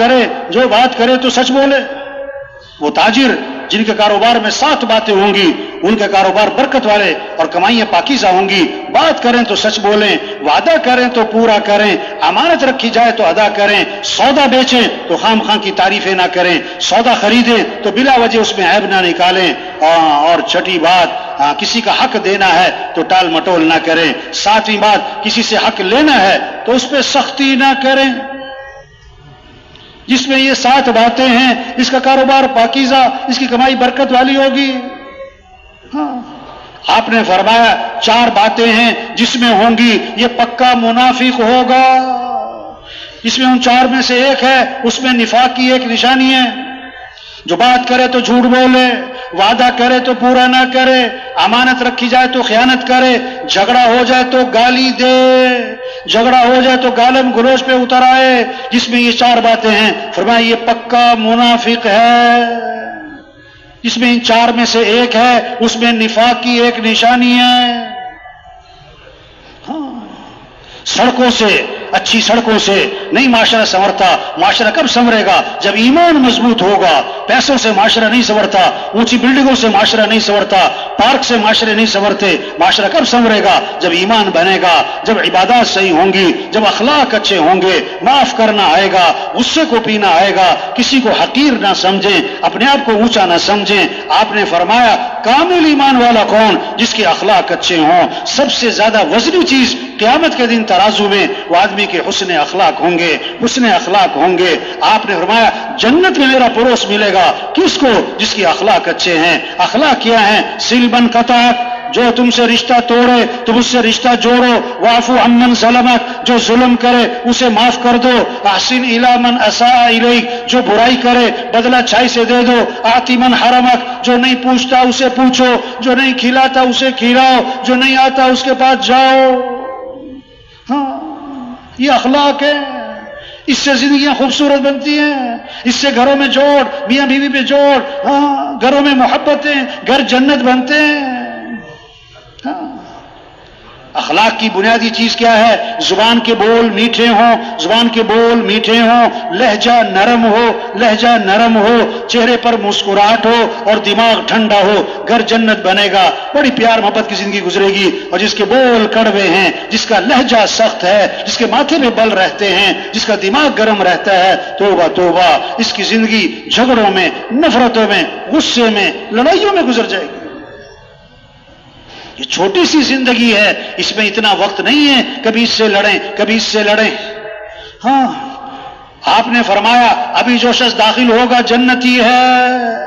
کرے تو سچ بولے۔ وہ تاجر جن کے کاروبار میں 7 باتیں ہوں گی ان کے کاروبار برکت والے اور کمائیاں پاکیزہ ہوں گی۔ بات کریں تو سچ بولیں، وعدہ کریں تو پورا کریں، امانت رکھی جائے تو ادا کریں، سودا بیچیں تو خام خواہ کی تعریفیں نہ کریں، سودا خریدیں تو بلا وجہ اس میں عیب نہ نکالیں، اور چھٹی بات کسی کا حق دینا ہے تو ٹال مٹول نہ کریں، 7ویں بات کسی سے حق لینا ہے تو اس پہ سختی نہ کریں۔ جس میں یہ 7 باتیں ہیں اس کا کاروبار پاکیزہ، اس کی کمائی برکت والی ہوگی۔ ہاں آپ نے فرمایا 4 باتیں ہیں جس میں ہوں گی یہ پکا منافق ہوگا۔ جس میں ان 4 میں سے ایک ہے، اس میں نفاق کی ایک نشانی ہے، جو بات کرے تو جھوٹ بولے، وعدہ کرے تو پورا نہ کرے، امانت رکھی جائے تو خیانت کرے، جھگڑا ہو جائے تو گالی دے، جھگڑا ہو جائے تو گالم گلوچ پہ اتر آئے، جس میں یہ 4 باتیں ہیں، فرمایا یہ پکا منافق ہے۔ جس میں ان 4 میں سے ایک ہے، اس میں نفاق کی ایک نشانی ہے۔ سڑکوں سے، اچھی سڑکوں سے نہیں معاشرہ سنورتا۔ معاشرہ کب سنورے گا؟ جب ایمان مضبوط ہوگا۔ پیسوں سے معاشرہ نہیں سنورتا، اونچی بلڈنگوں سے معاشرہ نہیں سنورتا، پارک سے معاشرے نہیں سنورتے۔ معاشرہ کب سنورے گا؟ جب ایمان بنے گا، جب عبادات صحیح ہوں گی، جب اخلاق اچھے ہوں گے، معاف کرنا آئے گا، غصے کو پینا آئے گا، کسی کو حقیر نہ سمجھیں، اپنے آپ کو اونچا نہ سمجھیں۔ آپ نے فرمایا کامل ایمان والا کون؟ جس کے اخلاق اچھے ہوں۔ سب سے زیادہ وزنی چیز قیامت کے دن ترازو میں وہ آدمی کے حسن اخلاق ہوں گے، حسن اخلاق ہوں گے۔ آپ نے فرمایا جنت میں میرا پڑوس ملے گا کس کو؟ جس کی اخلاق اچھے ہیں۔ اخلاق کیا ہیں؟ سل من قطعک، جو تم سے رشتہ توڑے تم اس سے رشتہ جوڑو، واعفو عمن ظلمک، جو ظلم کرے اسے معاف کر دو، احسن الی من اساء الیک، جو برائی کرے بدلہ اچھائی سے دے دو، اعطی من حرمک، جو نہیں پوچھتا اسے پوچھو، جو نہیں کھلاتا اسے کھلاؤ، جو نہیں آتا اس کے پاس جاؤ۔ ہاں یہ اخلاق ہے، اس سے زندگیاں خوبصورت بنتی ہیں، اس سے گھروں میں جوڑ، میاں بیوی پہ جوڑ، ہاں گھروں میں محبتیں، گھر جنت بنتے ہیں۔ ہاں اخلاق کی بنیادی چیز کیا ہے؟ زبان کے بول میٹھے ہوں، زبان کے بول میٹھے ہوں، لہجہ نرم ہو، لہجہ نرم ہو، چہرے پر مسکراہٹ ہو اور دماغ ٹھنڈا ہو، گھر جنت بنے گا، بڑی پیار محبت کی زندگی گزرے گی۔ اور جس کے بول کڑوے ہیں، جس کا لہجہ سخت ہے، جس کے ماتھے میں بل رہتے ہیں، جس کا دماغ گرم رہتا ہے، توبہ توبہ، اس کی زندگی جھگڑوں میں، نفرتوں میں، غصے میں، لڑائیوں میں گزر جائے گی۔ یہ چھوٹی سی زندگی ہے، اس میں اتنا وقت نہیں ہے کبھی اس سے لڑیں کبھی اس سے لڑیں۔ ہاں آپ نے فرمایا ابھی جو شخص داخل ہوگا جنتی ہے۔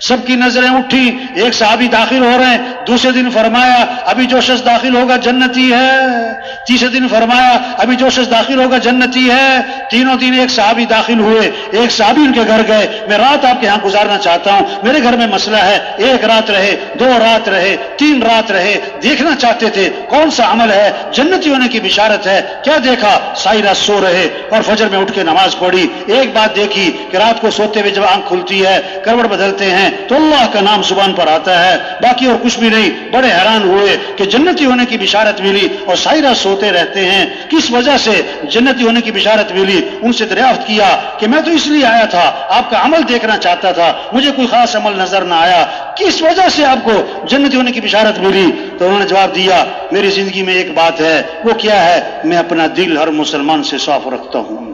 سب کی نظریں اٹھی، ایک صحابی داخل ہو رہے ہیں، دوسرے دن فرمایا ابھی جو شخص داخل ہوگا جنتی ہے، تیسرے دن فرمایا ابھی جو شخص داخل ہوگا جنتی ہے۔ تینوں دن ایک صحابی داخل ہوئے، ایک صحابی ان کے گھر گئے، میں رات آپ کے ہاں گزارنا چاہتا ہوں، میرے گھر میں مسئلہ ہے۔ 1 رات رہے، 2 رات رہے، 3 رات رہے، دیکھنا چاہتے تھے کون سا عمل ہے جنتی ہونے کی بشارت ہے۔ کیا دیکھا؟ ساری رات سو رہے اور فجر میں اٹھ کے نماز پڑھی۔ ایک بات دیکھی کہ رات کو سوتے ہوئے جب آنکھ کھلتی ہے، کروٹ بدلتے ہیں تو اللہ کا نام زبان پر آتا ہے، باقی اور کچھ بھی نہیں۔ بڑے حیران ہوئے کہ جنتی ہونے کی بشارت ملی اور ساری رات سوتے رہتے ہیں، کس وجہ سے جنتی ہونے کی بشارت ملی؟ ان سے دریافت کیا کہ میں تو اس لیے آیا تھا، آپ کا عمل دیکھنا چاہتا تھا، مجھے کوئی خاص عمل نظر نہ آیا، کس وجہ سے آپ کو جنتی ہونے کی بشارت ملی؟ تو انہوں نے جواب دیا میری زندگی میں ایک بات ہے، وہ کیا ہے؟ میں اپنا دل ہر مسلمان سے صاف رکھتا ہوں،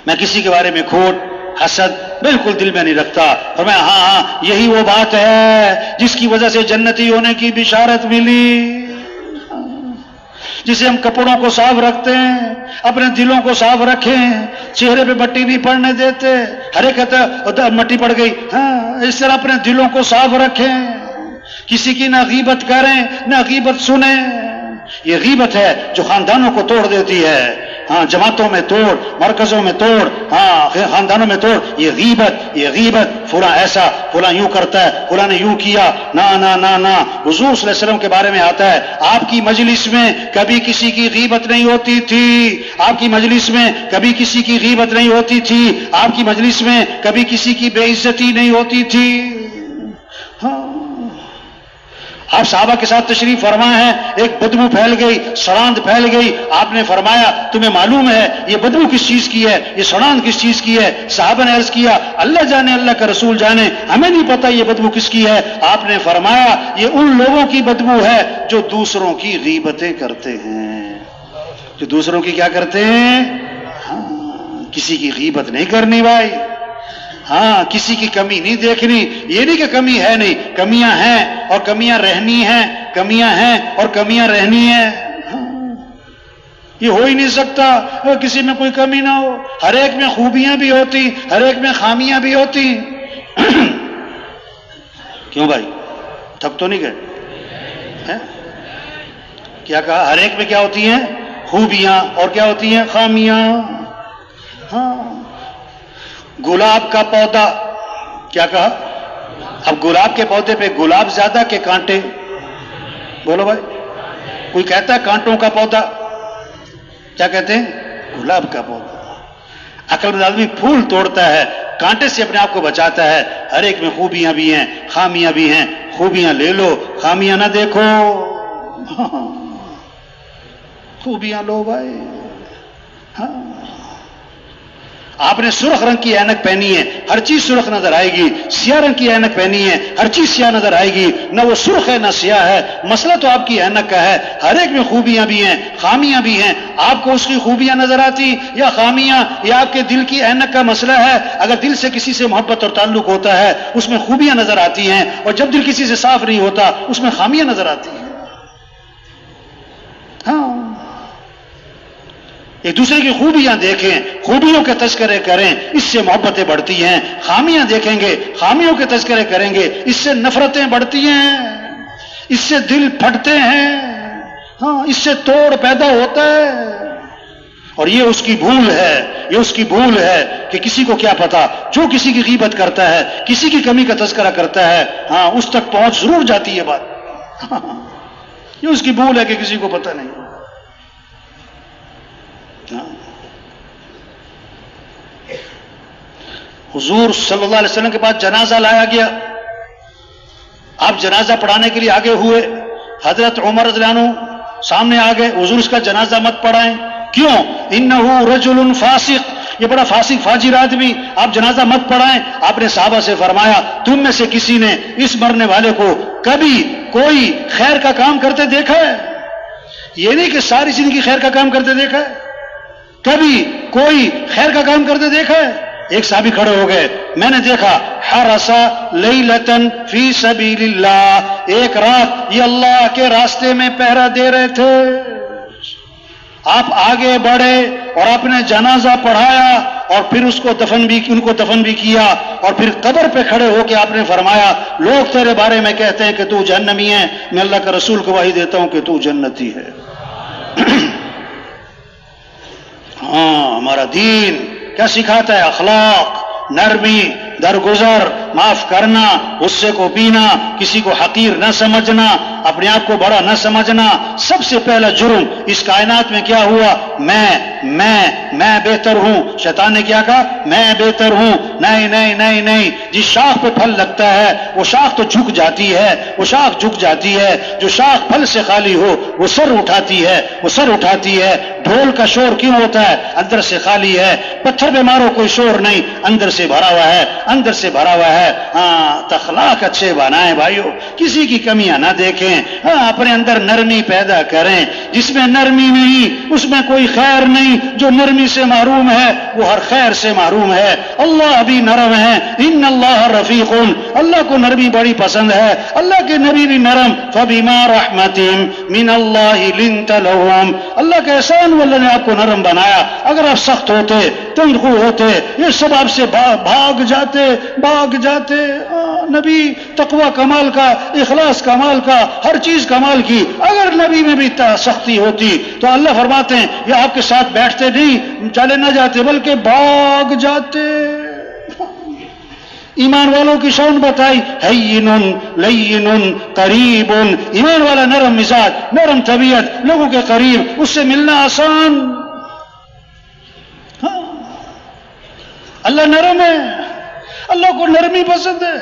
میں کسی کے بارے میں کھوٹ حسد بالکل دل میں نہیں رکھتا۔ اور میں ہاں یہی وہ بات ہے جس کی وجہ سے جنتی ہونے کی بشارت ملی۔ جسے ہم کپڑوں کو صاف رکھتے ہیں، اپنے دلوں کو صاف رکھیں، چہرے پہ مٹی نہیں پڑنے دیتے، ہر ایک کہتا مٹی پڑ گئی، ہاں اس طرح اپنے دلوں کو صاف رکھیں، کسی کی نہ غیبت کریں نہ غیبت سنیں۔ یہ غیبت ہے جو خاندانوں کو توڑ دیتی ہے، ہاں جماعتوں میں توڑ، مرکزوں میں توڑ، ہاں خاندانوں میں توڑ، یہ غیبت، فلاں ایسا، فلاں یوں کرتا ہے، فلاں نے یوں کیا، نا نا نا نا۔ حضور صلی اللہ علیہ وسلم کے بارے میں آتا ہے آپ کی مجلس میں کبھی کسی کی غیبت نہیں ہوتی تھی، آپ کی مجلس میں کبھی کسی کی غیبت نہیں ہوتی تھی، آپ کی مجلس میں کبھی کسی کی بے عزتی نہیں ہوتی تھی۔ ہاں آپ صحابہ کے ساتھ تشریف فرما ہے، ایک بدبو پھیل گئی، سڑاند پھیل گئی، آپ نے فرمایا تمہیں معلوم ہے یہ بدبو کس چیز کی ہے، یہ سڑاند کس چیز کی ہے؟ صحابہ نے عرض کیا اللہ جانے، اللہ کا رسول جانے، ہمیں نہیں پتا یہ بدبو کس کی ہے۔ آپ نے فرمایا یہ ان لوگوں کی بدبو ہے جو دوسروں کی غیبتیں کرتے ہیں، جو دوسروں کی کیا کرتے ہیں؟ ہاں کسی کی غیبت نہیں کرنی بھائی، ہاں کسی کی کمی نہیں دیکھنی، یہ نہیں کہ کمی ہے نہیں، کمیاں ہیں اور کمیاں رہنی ہیں، کمیاں ہیں اور کمیاں رہنی ہیں، یہ ہو ہی نہیں سکتا کسی میں کوئی کمی نہ ہو، ہر ایک میں خوبیاں بھی ہوتی، ہر ایک میں خامیاں بھی ہوتی۔ کیوں بھائی تھک تو نہیں گئے؟ کیا کہا؟ ہر ایک میں کیا ہوتی ہیں؟ خوبیاں، اور کیا ہوتی ہیں؟ خامیاں۔ ہاں گلاب کا پودا، کیا کہا؟ اب گلاب کے پودے پہ گلاب زیادہ کہ کانٹے؟ بولو بھائی. کوئی کہتا ہے کانٹوں کا پودا، کیا کہتے ہیں؟ گلاب کا پودا. عقل مند آدمی پھول توڑتا ہے، کانٹے سے اپنے آپ کو بچاتا ہے. ہر ایک میں خوبیاں بھی ہیں، خامیاں بھی ہیں. خوبیاں لے لو، خامیاں نہ دیکھو. خوبیاں لو بھائی. ہاں، آپ نے سرخ رنگ کی اینک پہنی ہے، ہر چیز سرخ نظر آئے گی. سیاہ رنگ کی اینک پہنی ہے، ہر چیز سیاہ نظر آئے گی. نہ وہ سرخ ہے نہ سیاہ ہے. مسئلہ تو آپ کی اینک کا ہے. ہر ایک میں خوبیاں بھی ہیں، خامیاں بھی ہیں. آپ کو اس کی خوبیاں نظر آتی یا خامیاں؟ یہ آپ کے دل کی اینک کا مسئلہ ہے. اگر دل سے کسی سے محبت اور تعلق ہوتا ہے اس میں خوبیاں نظر آتی ہیں، اور جب دل کسی سے صاف نہیں ہوتا اس میں خامیاں نظر آتی ہیں. ہاں، ایک دوسرے کی خوبیاں دیکھیں، خوبیوں کے تذکرے کریں، اس سے محبتیں بڑھتی ہیں. خامیاں دیکھیں گے، خامیوں کے تذکرے کریں گے، اس سے نفرتیں بڑھتی ہیں، اس سے دل پھٹتے ہیں. ہاں، اس سے توڑ پیدا ہوتا ہے. اور یہ اس کی بھول ہے، یہ اس کی بھول ہے کہ کسی کو کیا پتا. جو کسی کی غیبت کرتا ہے، کسی کی کمی کا تذکرہ کرتا ہے، ہاں اس تک پہنچ ضرور جاتی ہے بات. یہ اس کی بھول ہے کہ کسی کو پتہ نہیں. حضور صلی اللہ علیہ وسلم کے پاس جنازہ لایا گیا. آپ جنازہ پڑھانے کے لیے آگے ہوئے. حضرت عمر رضی اللہ عنہ سامنے آ گئے. حضور اس کا جنازہ مت پڑھائیں. کیوں؟ انہ رجل فاسق، یہ بڑا فاسق فاجر آدمی، آپ جنازہ مت پڑھائیں. آپ نے صحابہ سے فرمایا تم میں سے کسی نے اس مرنے والے کو کبھی کوئی خیر کا کام کرتے دیکھا ہے؟ یہ نہیں کہ ساری زندگی خیر کا کام کرتے دیکھا ہے، کبھی کوئی خیر کا کام کرتے دیکھا ہے؟ ایک صحابی کھڑے ہو گئے، میں نے دیکھا حرسا لیلتن فی سبیل اللہ، ایک رات یہ اللہ کے راستے میں پہرا دے رہے تھے. آپ آگے بڑھے اور اپنے جنازہ پڑھایا اور پھر ان کو دفن بھی کیا. اور پھر قبر پہ کھڑے ہو کے آپ نے فرمایا لوگ تیرے بارے میں کہتے ہیں کہ تو جہنمی ہے، میں اللہ کا رسول گواہی دیتا ہوں کہ تو جنتی ہے. ہاں، ہمارا دین کیا سکھاتا ہے؟ اخلاق، نرمی، درگزر، معاف کرنا، غصے کو پینا، کسی کو حقیر نہ سمجھنا، اپنے آپ کو بڑا نہ سمجھنا. سب سے پہلا جرم اس کائنات میں کیا ہوا؟ میں بہتر ہوں. شیطان نے کیا کہا؟ میں بہتر ہوں. نہیں نہیں نہیں نہیں، جس شاخ پہ پھل لگتا ہے وہ شاخ تو جھک جاتی ہے، وہ شاخ جھک جاتی ہے. جو شاخ پھل سے خالی ہو وہ سر اٹھاتی ہے، وہ سر اٹھاتی ہے. ڈھول کا شور کیوں ہوتا ہے؟ اندر سے خالی ہے. پتھر پہ مارو کوئی شور نہیں، اندر سے بھرا ہوا ہے، اندر سے بھرا ہوا ہے. ہاں، اخلاق اچھے بنائیں بھائیو، کسی کی کمیاں نہ دیکھیں. ہاں، اپنے اندر نرمی پیدا کریں. جس میں نرمی نہیں اس میں کوئی خیر نہیں. جو نرمی سے محروم ہے وہ ہر خیر سے محروم ہے. اللہ بھی نرم ہے. ان اللہ رفیق، اللہ کو نرمی بڑی پسند ہے. اللہ کے نبی بھی نرم. فبما رحمت من اللہ لنت لهم، اللہ کا احسان وہ اللہ نے آپ کو نرم بنایا. اگر آپ سخت ہوتے، تند خو ہوتے، یہ سب آپ سے بھاگ جاتے. نبی تقوی کمال کا، اخلاص کمال کا، ہر چیز کمال کی. اگر نبی میں بھی سختی ہوتی تو اللہ فرماتے ہیں یہ آپ کے ساتھ بیٹھتے نہیں، چلے نہ جاتے بلکہ بھاگ جاتے. ایمان والوں کی شان بتائی، ہین لین قریب. ایمان والا نرم مزاج، نرم طبیعت، لوگوں کے قریب، اس سے ملنا آسان. ہاں، اللہ نرم ہے، اللہ کو نرمی پسند ہے.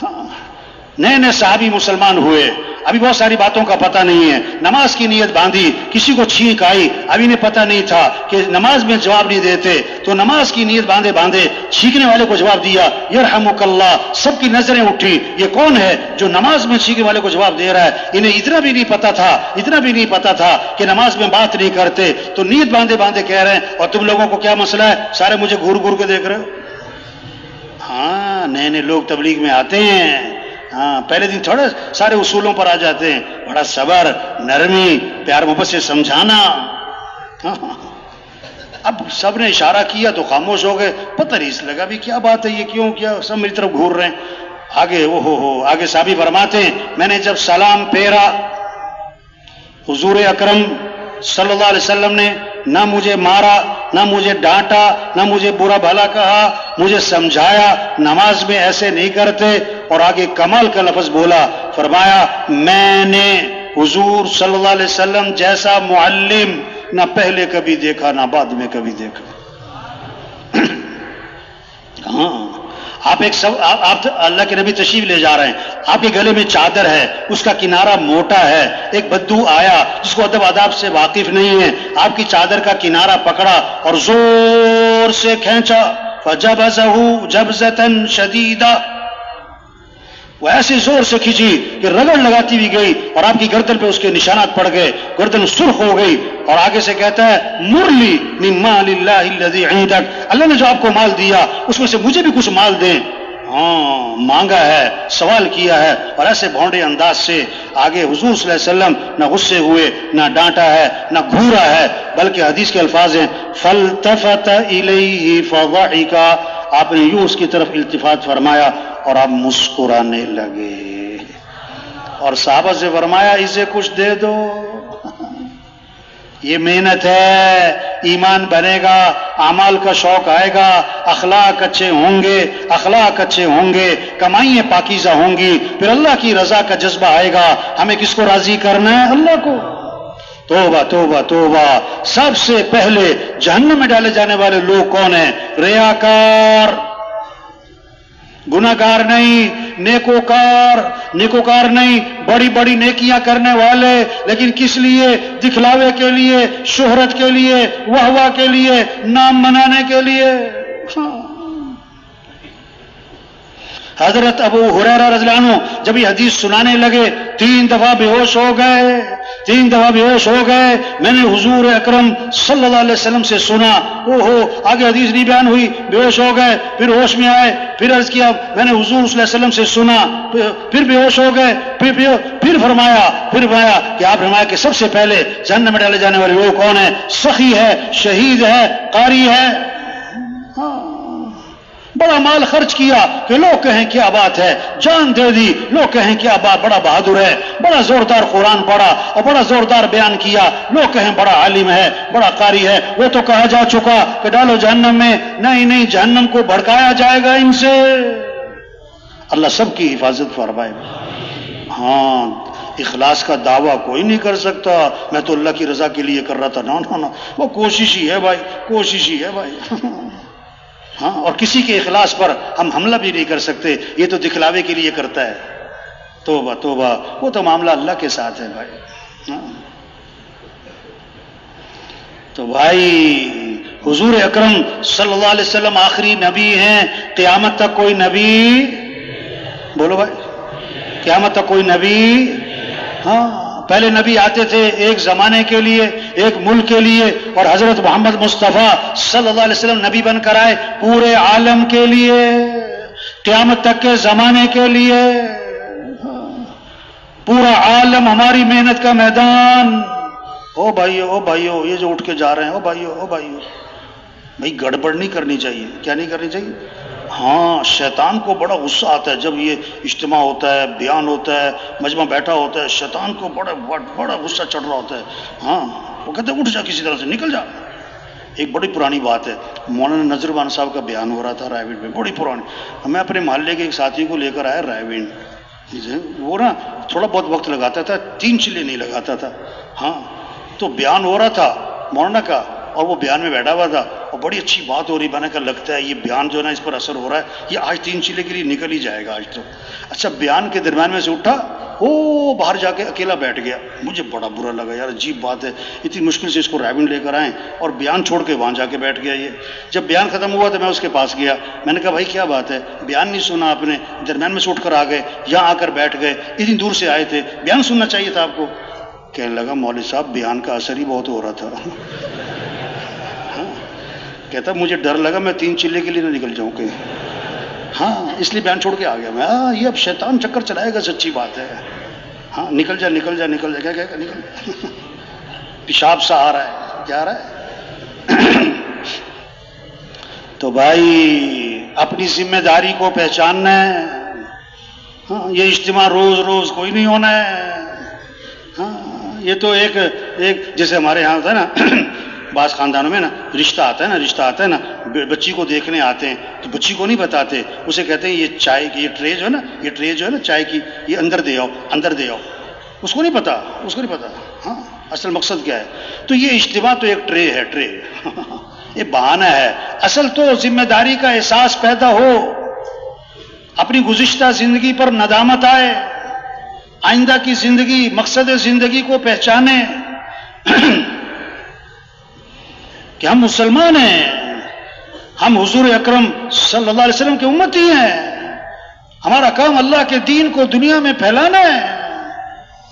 ہاں، نئے صحابی مسلمان ہوئے، ابھی بہت ساری باتوں کا پتہ نہیں ہے. نماز کی نیت باندھی، کسی کو چھینک آئی، ابھی انہیں پتہ نہیں تھا کہ نماز میں جواب نہیں دیتے، تو نماز کی نیت باندھے چھینکنے والے کو جواب دیا یرحمک اللہ. سب کی نظریں اٹھی، یہ کون ہے جو نماز میں چھینکنے والے کو جواب دے رہا ہے؟ انہیں اتنا بھی نہیں پتا تھا کہ نماز میں بات نہیں کرتے، تو نیت باندھے کہہ رہے ہیں اور تم لوگوں کو کیا مسئلہ ہے؟ سارے مجھے گھور کے دیکھ رہے ہو. ہاں، نئے لوگ تبلیغ میں آتے ہیں، ہاں، پہلے دن تھوڑے سارے اصولوں پر آ جاتے ہیں. بڑا صبر، نرمی، پیار محبت سے سمجھانا. اب سب نے اشارہ کیا تو خاموش ہو گئے. پتہ نہیں اس لگا بھی کیا بات ہے، یہ کیا سب میری طرف گھور رہے ہیں. آگے صحابی فرماتے ہیں میں نے جب سلام پھیرا، حضور اکرم صلی اللہ علیہ وسلم نے نہ مجھے مارا نہ مجھے ڈانٹا، نہ مجھے برا بھلا کہا، مجھے سمجھایا نماز میں ایسے نہیں کرتے. اور آگے کمال کا لفظ بولا، فرمایا میں نے حضور صلی اللہ علیہ وسلم جیسا معلم نہ پہلے کبھی دیکھا نہ بعد میں کبھی دیکھا. ہاں آپ اللہ کے نبی تشریف لے جا رہے ہیں، آپ کے گلے میں چادر ہے، اس کا کنارہ موٹا ہے. ایک بدو آیا جس کو ادب آداب سے واقف نہیں ہے، آپ کی چادر کا کنارہ پکڑا اور زور سے کھینچا. فجبزہ جبزۃ شدیدہ، وہ ایسے زور سے کھینچی کہ رگڑ لگاتی بھی گئی اور آپ کی گردن پہ اس کے نشانات پڑ گئے، گردن سرخ ہو گئی. اور آگے سے کہتا ہے مرلی من مال اللہ الذی عندک، اللہ نے جو آپ کو مال دیا اس میں سے مجھے بھی کچھ مال دیں. ہاں مانگا ہے، سوال کیا ہے، اور ایسے بھونڈے انداز سے آگے حضور صلی اللہ علیہ وسلم نہ غصے ہوئے، نہ ڈانٹا ہے، نہ گھورا ہے، بلکہ حدیث کے الفاظ ہیں فالتفت الیہ فضحک، آپ نے یوں اس کی طرف التفات فرمایا اور آپ مسکرانے لگے. اور صحابہ سے فرمایا اسے کچھ دے دو، یہ محنت ہے، ایمان بنے گا، اعمال کا شوق آئے گا، اخلاق اچھے ہوں گے، کمائیاں پاکیزہ ہوں گی، پھر اللہ کی رضا کا جذبہ آئے گا. ہمیں کس کو راضی کرنا ہے؟ اللہ کو. توبہ توبہ توبہ. سب سے پہلے جہنم میں ڈالے جانے والے لوگ کون ہیں؟ ریاکار، گناہگار نہیں، نیکوکار نہیں، بڑی بڑی نیکیاں کرنے والے لیکن کس لیے؟ دکھلاوے کے لیے، شہرت کے لیے، واہ واہ کے لیے، نام منانے کے لیے. حضرت ابو ہریرہ رضی اللہ عنہ جب یہ حدیث سنانے لگے 3 دفعہ بے ہوش ہو گئے. میں نے حضور اکرم صلی اللہ علیہ وسلم سے سنا، آگے حدیث نہیں بیان ہوئی، بے ہوش ہو گئے، پھر ہوش میں آئے، پھر عرض کیا میں نے حضور صلی اللہ علیہ وسلم سے سنا، پھر بے ہوش ہو گئے، پھر فرمایا کہ آپ فرمایا کہ سب سے پہلے جہنم میں ڈالے جانے والے لوگ کون ہیں؟ سخی ہے، شہید ہے، قاری ہے. بڑا مال خرچ کیا کہ لوگ کہیں کیا بات ہے، جان دے دی لوگ کہیں کیا بات، بڑا بہادر ہے، بڑا زوردار قرآن پڑھا اور بڑا زوردار بیان کیا، لوگ کہیں بڑا عالم ہے، بڑا قاری ہے. وہ تو کہا جا چکا کہ ڈالو جہنم میں. نہیں، جہنم کو بھڑکایا جائے گا ان سے. اللہ سب کی حفاظت فرمائے. ہاں اخلاص کا دعویٰ کوئی نہیں کر سکتا میں تو اللہ کی رضا کے لیے کر رہا تھا. نہ وہ کوشش ہی ہے بھائی. ہاں اور کسی کے اخلاص پر ہم حملہ بھی نہیں کر سکتے، یہ تو دکھلاوے کے لیے کرتا ہے. توبہ توبہ، وہ تو معاملہ اللہ کے ساتھ ہے بھائی. تو بھائی حضور اکرم صلی اللہ علیہ وسلم آخری نبی ہیں، قیامت تک کوئی نبی، بولو بھائی، قیامت تک کوئی نبی. ہاں پہلے نبی آتے تھے ایک زمانے کے لیے، ایک ملک کے لیے، اور حضرت محمد مصطفیٰ صلی اللہ علیہ وسلم نبی بن کر آئے پورے عالم کے لیے، قیامت تک کے زمانے کے لیے. پورا عالم ہماری محنت کا میدان. او بھائیو یہ جو اٹھ کے جا رہے ہیں، او بھائیو بھائی گڑبڑ نہیں کرنی چاہیے. کیا نہیں کرنی چاہیے؟ ہاں شیطان کو بڑا غصہ آتا ہے جب یہ اجتماع ہوتا ہے، بیان ہوتا ہے، مجمع بیٹھا ہوتا ہے، شیطان کو بڑا غصہ چڑھ رہا ہوتا ہے. ہاں وہ کہتے ہیں اٹھ جا، کسی طرح سے نکل جا. ایک بڑی پرانی بات ہے، مولانا نذر بان صاحب کا بیان ہو رہا تھا رائے وینڈ میں، بڑی پرانی. میں اپنے محلے کے ایک ساتھی کو لے کر آیا رائے وینڈ. وہ نا تھوڑا بہت وقت لگاتا تھا، 3 چلے نہیں لگاتا تھا. ہاں تو بیان ہو رہا تھا مولانا کا اور وہ بیان میں بیٹھا ہوا تھا اور بڑی اچھی بات ہو رہی. میں نے کہا لگتا ہے یہ بیان جو ہے نا اس پر اثر ہو رہا ہے، یہ آج 3 چلے کے لیے نکل ہی جائے گا آج تو. اچھا بیان کے درمیان میں سے اٹھا، باہر جا کے اکیلا بیٹھ گیا. مجھے بڑا برا لگا، یار عجیب بات ہے، اتنی مشکل سے اس کو رائے وینڈ لے کر آئیں اور بیان چھوڑ کے وہاں جا کے بیٹھ گیا. یہ جب بیان ختم ہوا تو میں اس کے پاس گیا. میں نے کہا بھائی کیا بات ہے، بیان نہیں سنا آپ نے، درمیان میں سے اٹھ کر آ گئے، یہاں آ کر بیٹھ گئے، اتنی دور سے آئے تھے، بیان سننا چاہیے تھا آپ کو. کہنے لگا مولوی صاحب بیان کا اثر ہی بہت ہو رہا تھا. کہتا مجھے ڈر لگا میں 3 چلے کے لیے نہ نکل جاؤں کہ ہاں اس لیے بیان چھوڑ کے آ گیا میں. یہ اب شیطان چکر چلائے گا، سچی بات ہے. ہاں نکل جا کیا نکل. پیشاب سا آ رہا ہے، کیا آ رہا ہے. تو بھائی اپنی ذمہ داری کو پہچاننا ہے. ہاں یہ اجتماع روز کوئی نہیں ہونا ہے. ہاں یہ تو ایک جیسے ہمارے یہاں ہوتا ہے نا بعض خاندانوں میں نا رشتہ آتا ہے نا بچی کو دیکھنے آتے ہیں تو بچی کو نہیں بتاتے، اسے کہتے ہیں یہ چائے کی یہ ٹرے جو ہے نا چائے کی، یہ اندر دے آؤ، اس کو نہیں پتا ہاں اصل مقصد کیا ہے. تو یہ اجتماع تو ایک ٹرے ہے یہ بہانہ ہے. اصل تو ذمہ داری کا احساس پیدا ہو، اپنی گزشتہ زندگی پر ندامت آئے، آئندہ کی زندگی، مقصد زندگی کو پہچانے کہ ہم مسلمان ہیں، ہم حضور اکرم صلی اللہ علیہ وسلم کے امتی ہیں، ہمارا کام اللہ کے دین کو دنیا میں پھیلانا ہے.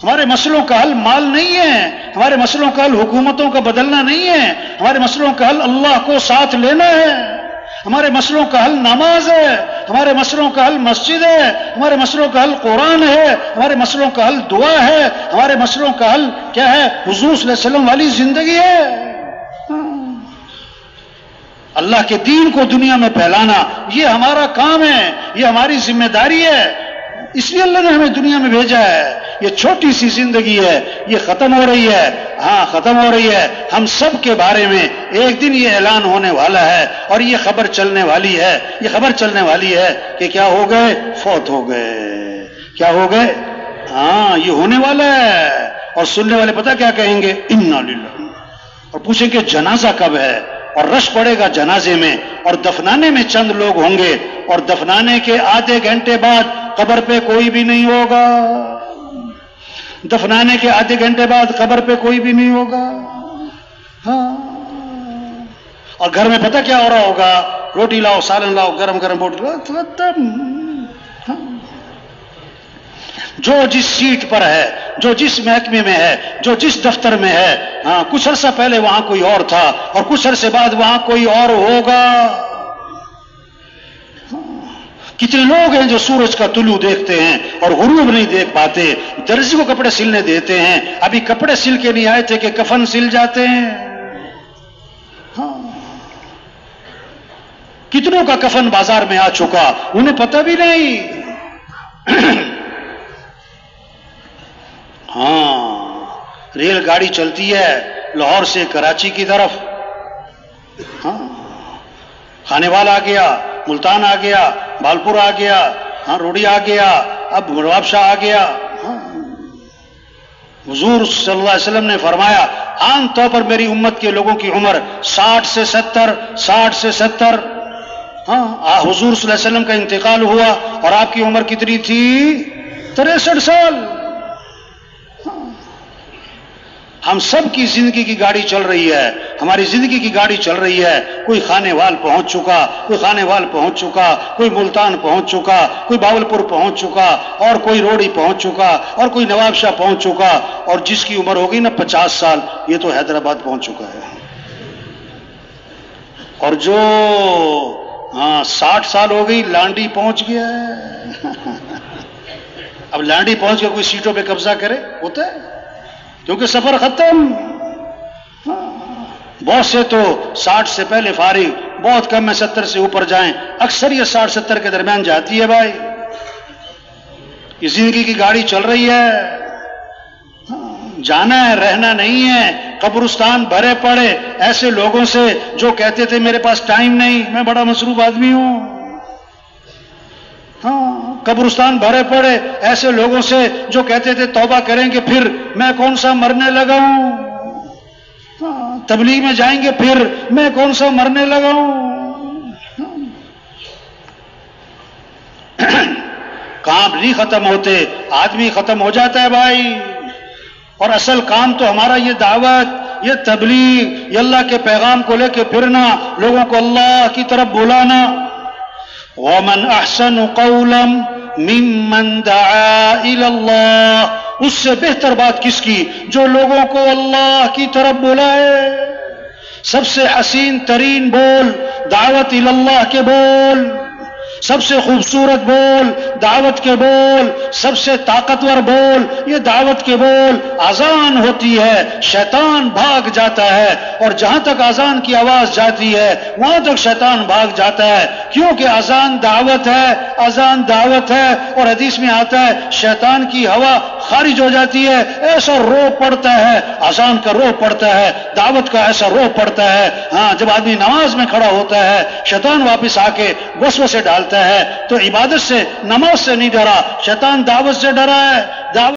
ہمارے مسئلوں کا حل مال نہیں ہے، ہمارے مسئلوں کا حل حکومتوں کا بدلنا نہیں ہے، ہمارے مسئلوں کا حل اللہ کو ساتھ لینا ہے، ہمارے مسئلوں کا حل نماز ہے، ہمارے مسئلوں کا حل مسجد ہے، ہمارے مسئلوں کا حل قرآن ہے، ہمارے مسئلوں کا حل دعا ہے، ہمارے مسئلوں کا حل کیا ہے؟ حضور صلی اللہ علیہ وسلم والی زندگی ہے. اللہ کے دین کو دنیا میں پھیلانا یہ ہمارا کام ہے، یہ ہماری ذمہ داری ہے. اس لیے اللہ نے ہمیں دنیا میں بھیجا ہے. یہ چھوٹی سی زندگی ہے، یہ ختم ہو رہی ہے، ختم ہو رہی ہے. ہم سب کے بارے میں ایک دن یہ اعلان ہونے والا ہے اور یہ خبر چلنے والی ہے کہ کیا ہو گئے؟ فوت ہو گئے. کیا ہو گئے؟ یہ ہونے والا ہے. اور سننے والے پتہ کیا کہیں گے؟ انا للہ. اور پوچھیں کہ جنازہ کب ہے؟ اور رش پڑے گا جنازے میں، اور دفنانے میں چند لوگ ہوں گے، اور دفنانے کے آدھے گھنٹے بعد قبر پہ کوئی بھی نہیں ہوگا. دفنانے کے آدھے گھنٹے بعد قبر پہ کوئی بھی نہیں ہوگا. اور گھر میں پتہ کیا ہو رہا ہوگا؟ روٹی لاؤ، سالن لاؤ، گرم گرم روٹی لاؤ. جو جس سیٹ پر ہے، جو جس محکمے میں ہے، جو جس دفتر میں ہے، کچھ عرصہ پہلے وہاں کوئی اور تھا اور کچھ عرصے بعد وہاں کوئی اور ہوگا. کتنے لوگ ہیں جو سورج کا طلوع دیکھتے ہیں اور غروب نہیں دیکھ پاتے، درزی کو کپڑے سلنے دیتے ہیں، ابھی کپڑے سل کے نہیں آئے تھے کہ کفن سل جاتے ہیں. کتنوں کا کفن بازار میں آ چکا، انہیں پتہ بھی نہیں. ریل گاڑی چلتی ہے لاہور سے کراچی کی طرف، کھانے والا آ گیا، ملتان آ گیا، بھالپور آ گیا، روڑی آ گیا، اب نواب شاہ آ گیا. حضور صلی اللہ علیہ وسلم نے فرمایا عام طور پر میری امت کے لوگوں کی عمر 60 سے 70. حضور صلی اللہ علیہ وسلم کا انتقال ہوا اور آپ کی عمر کتنی تھی؟ 63 سال. ہم سب کی زندگی کی گاڑی چل رہی ہے، ہماری زندگی کی گاڑی چل رہی ہے. کوئی خانے وال پہنچ چکا، کوئی ملتان پہنچ چکا، کوئی باولپور پہنچ چکا، اور کوئی روڑی پہنچ چکا، اور کوئی نواب شاہ پہنچ چکا، اور جس کی عمر ہوگی نا 50 سال یہ تو حیدرآباد پہنچ چکا ہے. اور جو 60 سال ہو گئی لانڈی پہنچ گیا ہے. اب لانڈی پہنچ کے کوئی سیٹوں پہ قبضہ کرے؟ ہوتا ہے، کیونکہ سفر ختم. بہت سے تو 60 سے پہلے فارغ، بہت کم میں 70 سے اوپر جائیں، اکثر یہ 60-70 کے درمیان جاتی ہے. بھائی یہ زندگی کی گاڑی چل رہی ہے، جانا ہے، رہنا نہیں ہے. قبرستان بھرے پڑے ایسے لوگوں سے جو کہتے تھے میرے پاس ٹائم نہیں، میں بڑا مصروف آدمی ہوں. قبرستان بھرے پڑے ایسے لوگوں سے جو کہتے تھے توبہ کریں گے پھر میں کون سا مرنے لگا ہوں. تبلیغ میں جائیں گے پھر میں کون سا مرنے لگا ہوں. کام نہیں ختم ہوتے، آدمی ختم ہو جاتا ہے بھائی. اور اصل کام تو ہمارا یہ دعوت، یہ تبلیغ، یہ اللہ کے پیغام کو لے کے پھرنا، لوگوں کو اللہ کی طرف بلانا. وَمَنْ أَحْسَنُ قَوْلًا مِّمَّنْ دَعَا إِلَى اللَّهِ. اس سے بہتر بات کس کی؟ جو لوگوں کو اللہ کی طرف بلائے. سب سے حسین ترین بول دعوت الی اللہ کے بول، سب سے خوبصورت بول دعوت کے بول، سب سے طاقتور بول یہ دعوت کے بول اذان ہوتی ہے، شیطان بھاگ جاتا ہے، اور جہاں تک اذان کی آواز جاتی ہے وہاں تک شیطان بھاگ جاتا ہے، کیونکہ اذان دعوت ہے، اذان دعوت ہے، اور حدیث میں آتا ہے شیطان کی ہوا خارج ہو جاتی ہے، ایسا رو پڑتا ہے، اذان کا رو پڑتا ہے، دعوت کا ایسا رو پڑتا ہے۔ ہاں جب آدمی نماز میں کھڑا ہوتا ہے شیطان واپس آ کے وسوسے ڈالتا ہے، تو عبادت سے نماز سے نہیں ڈرا، شیطان دعوت سے ڈرا ہے۔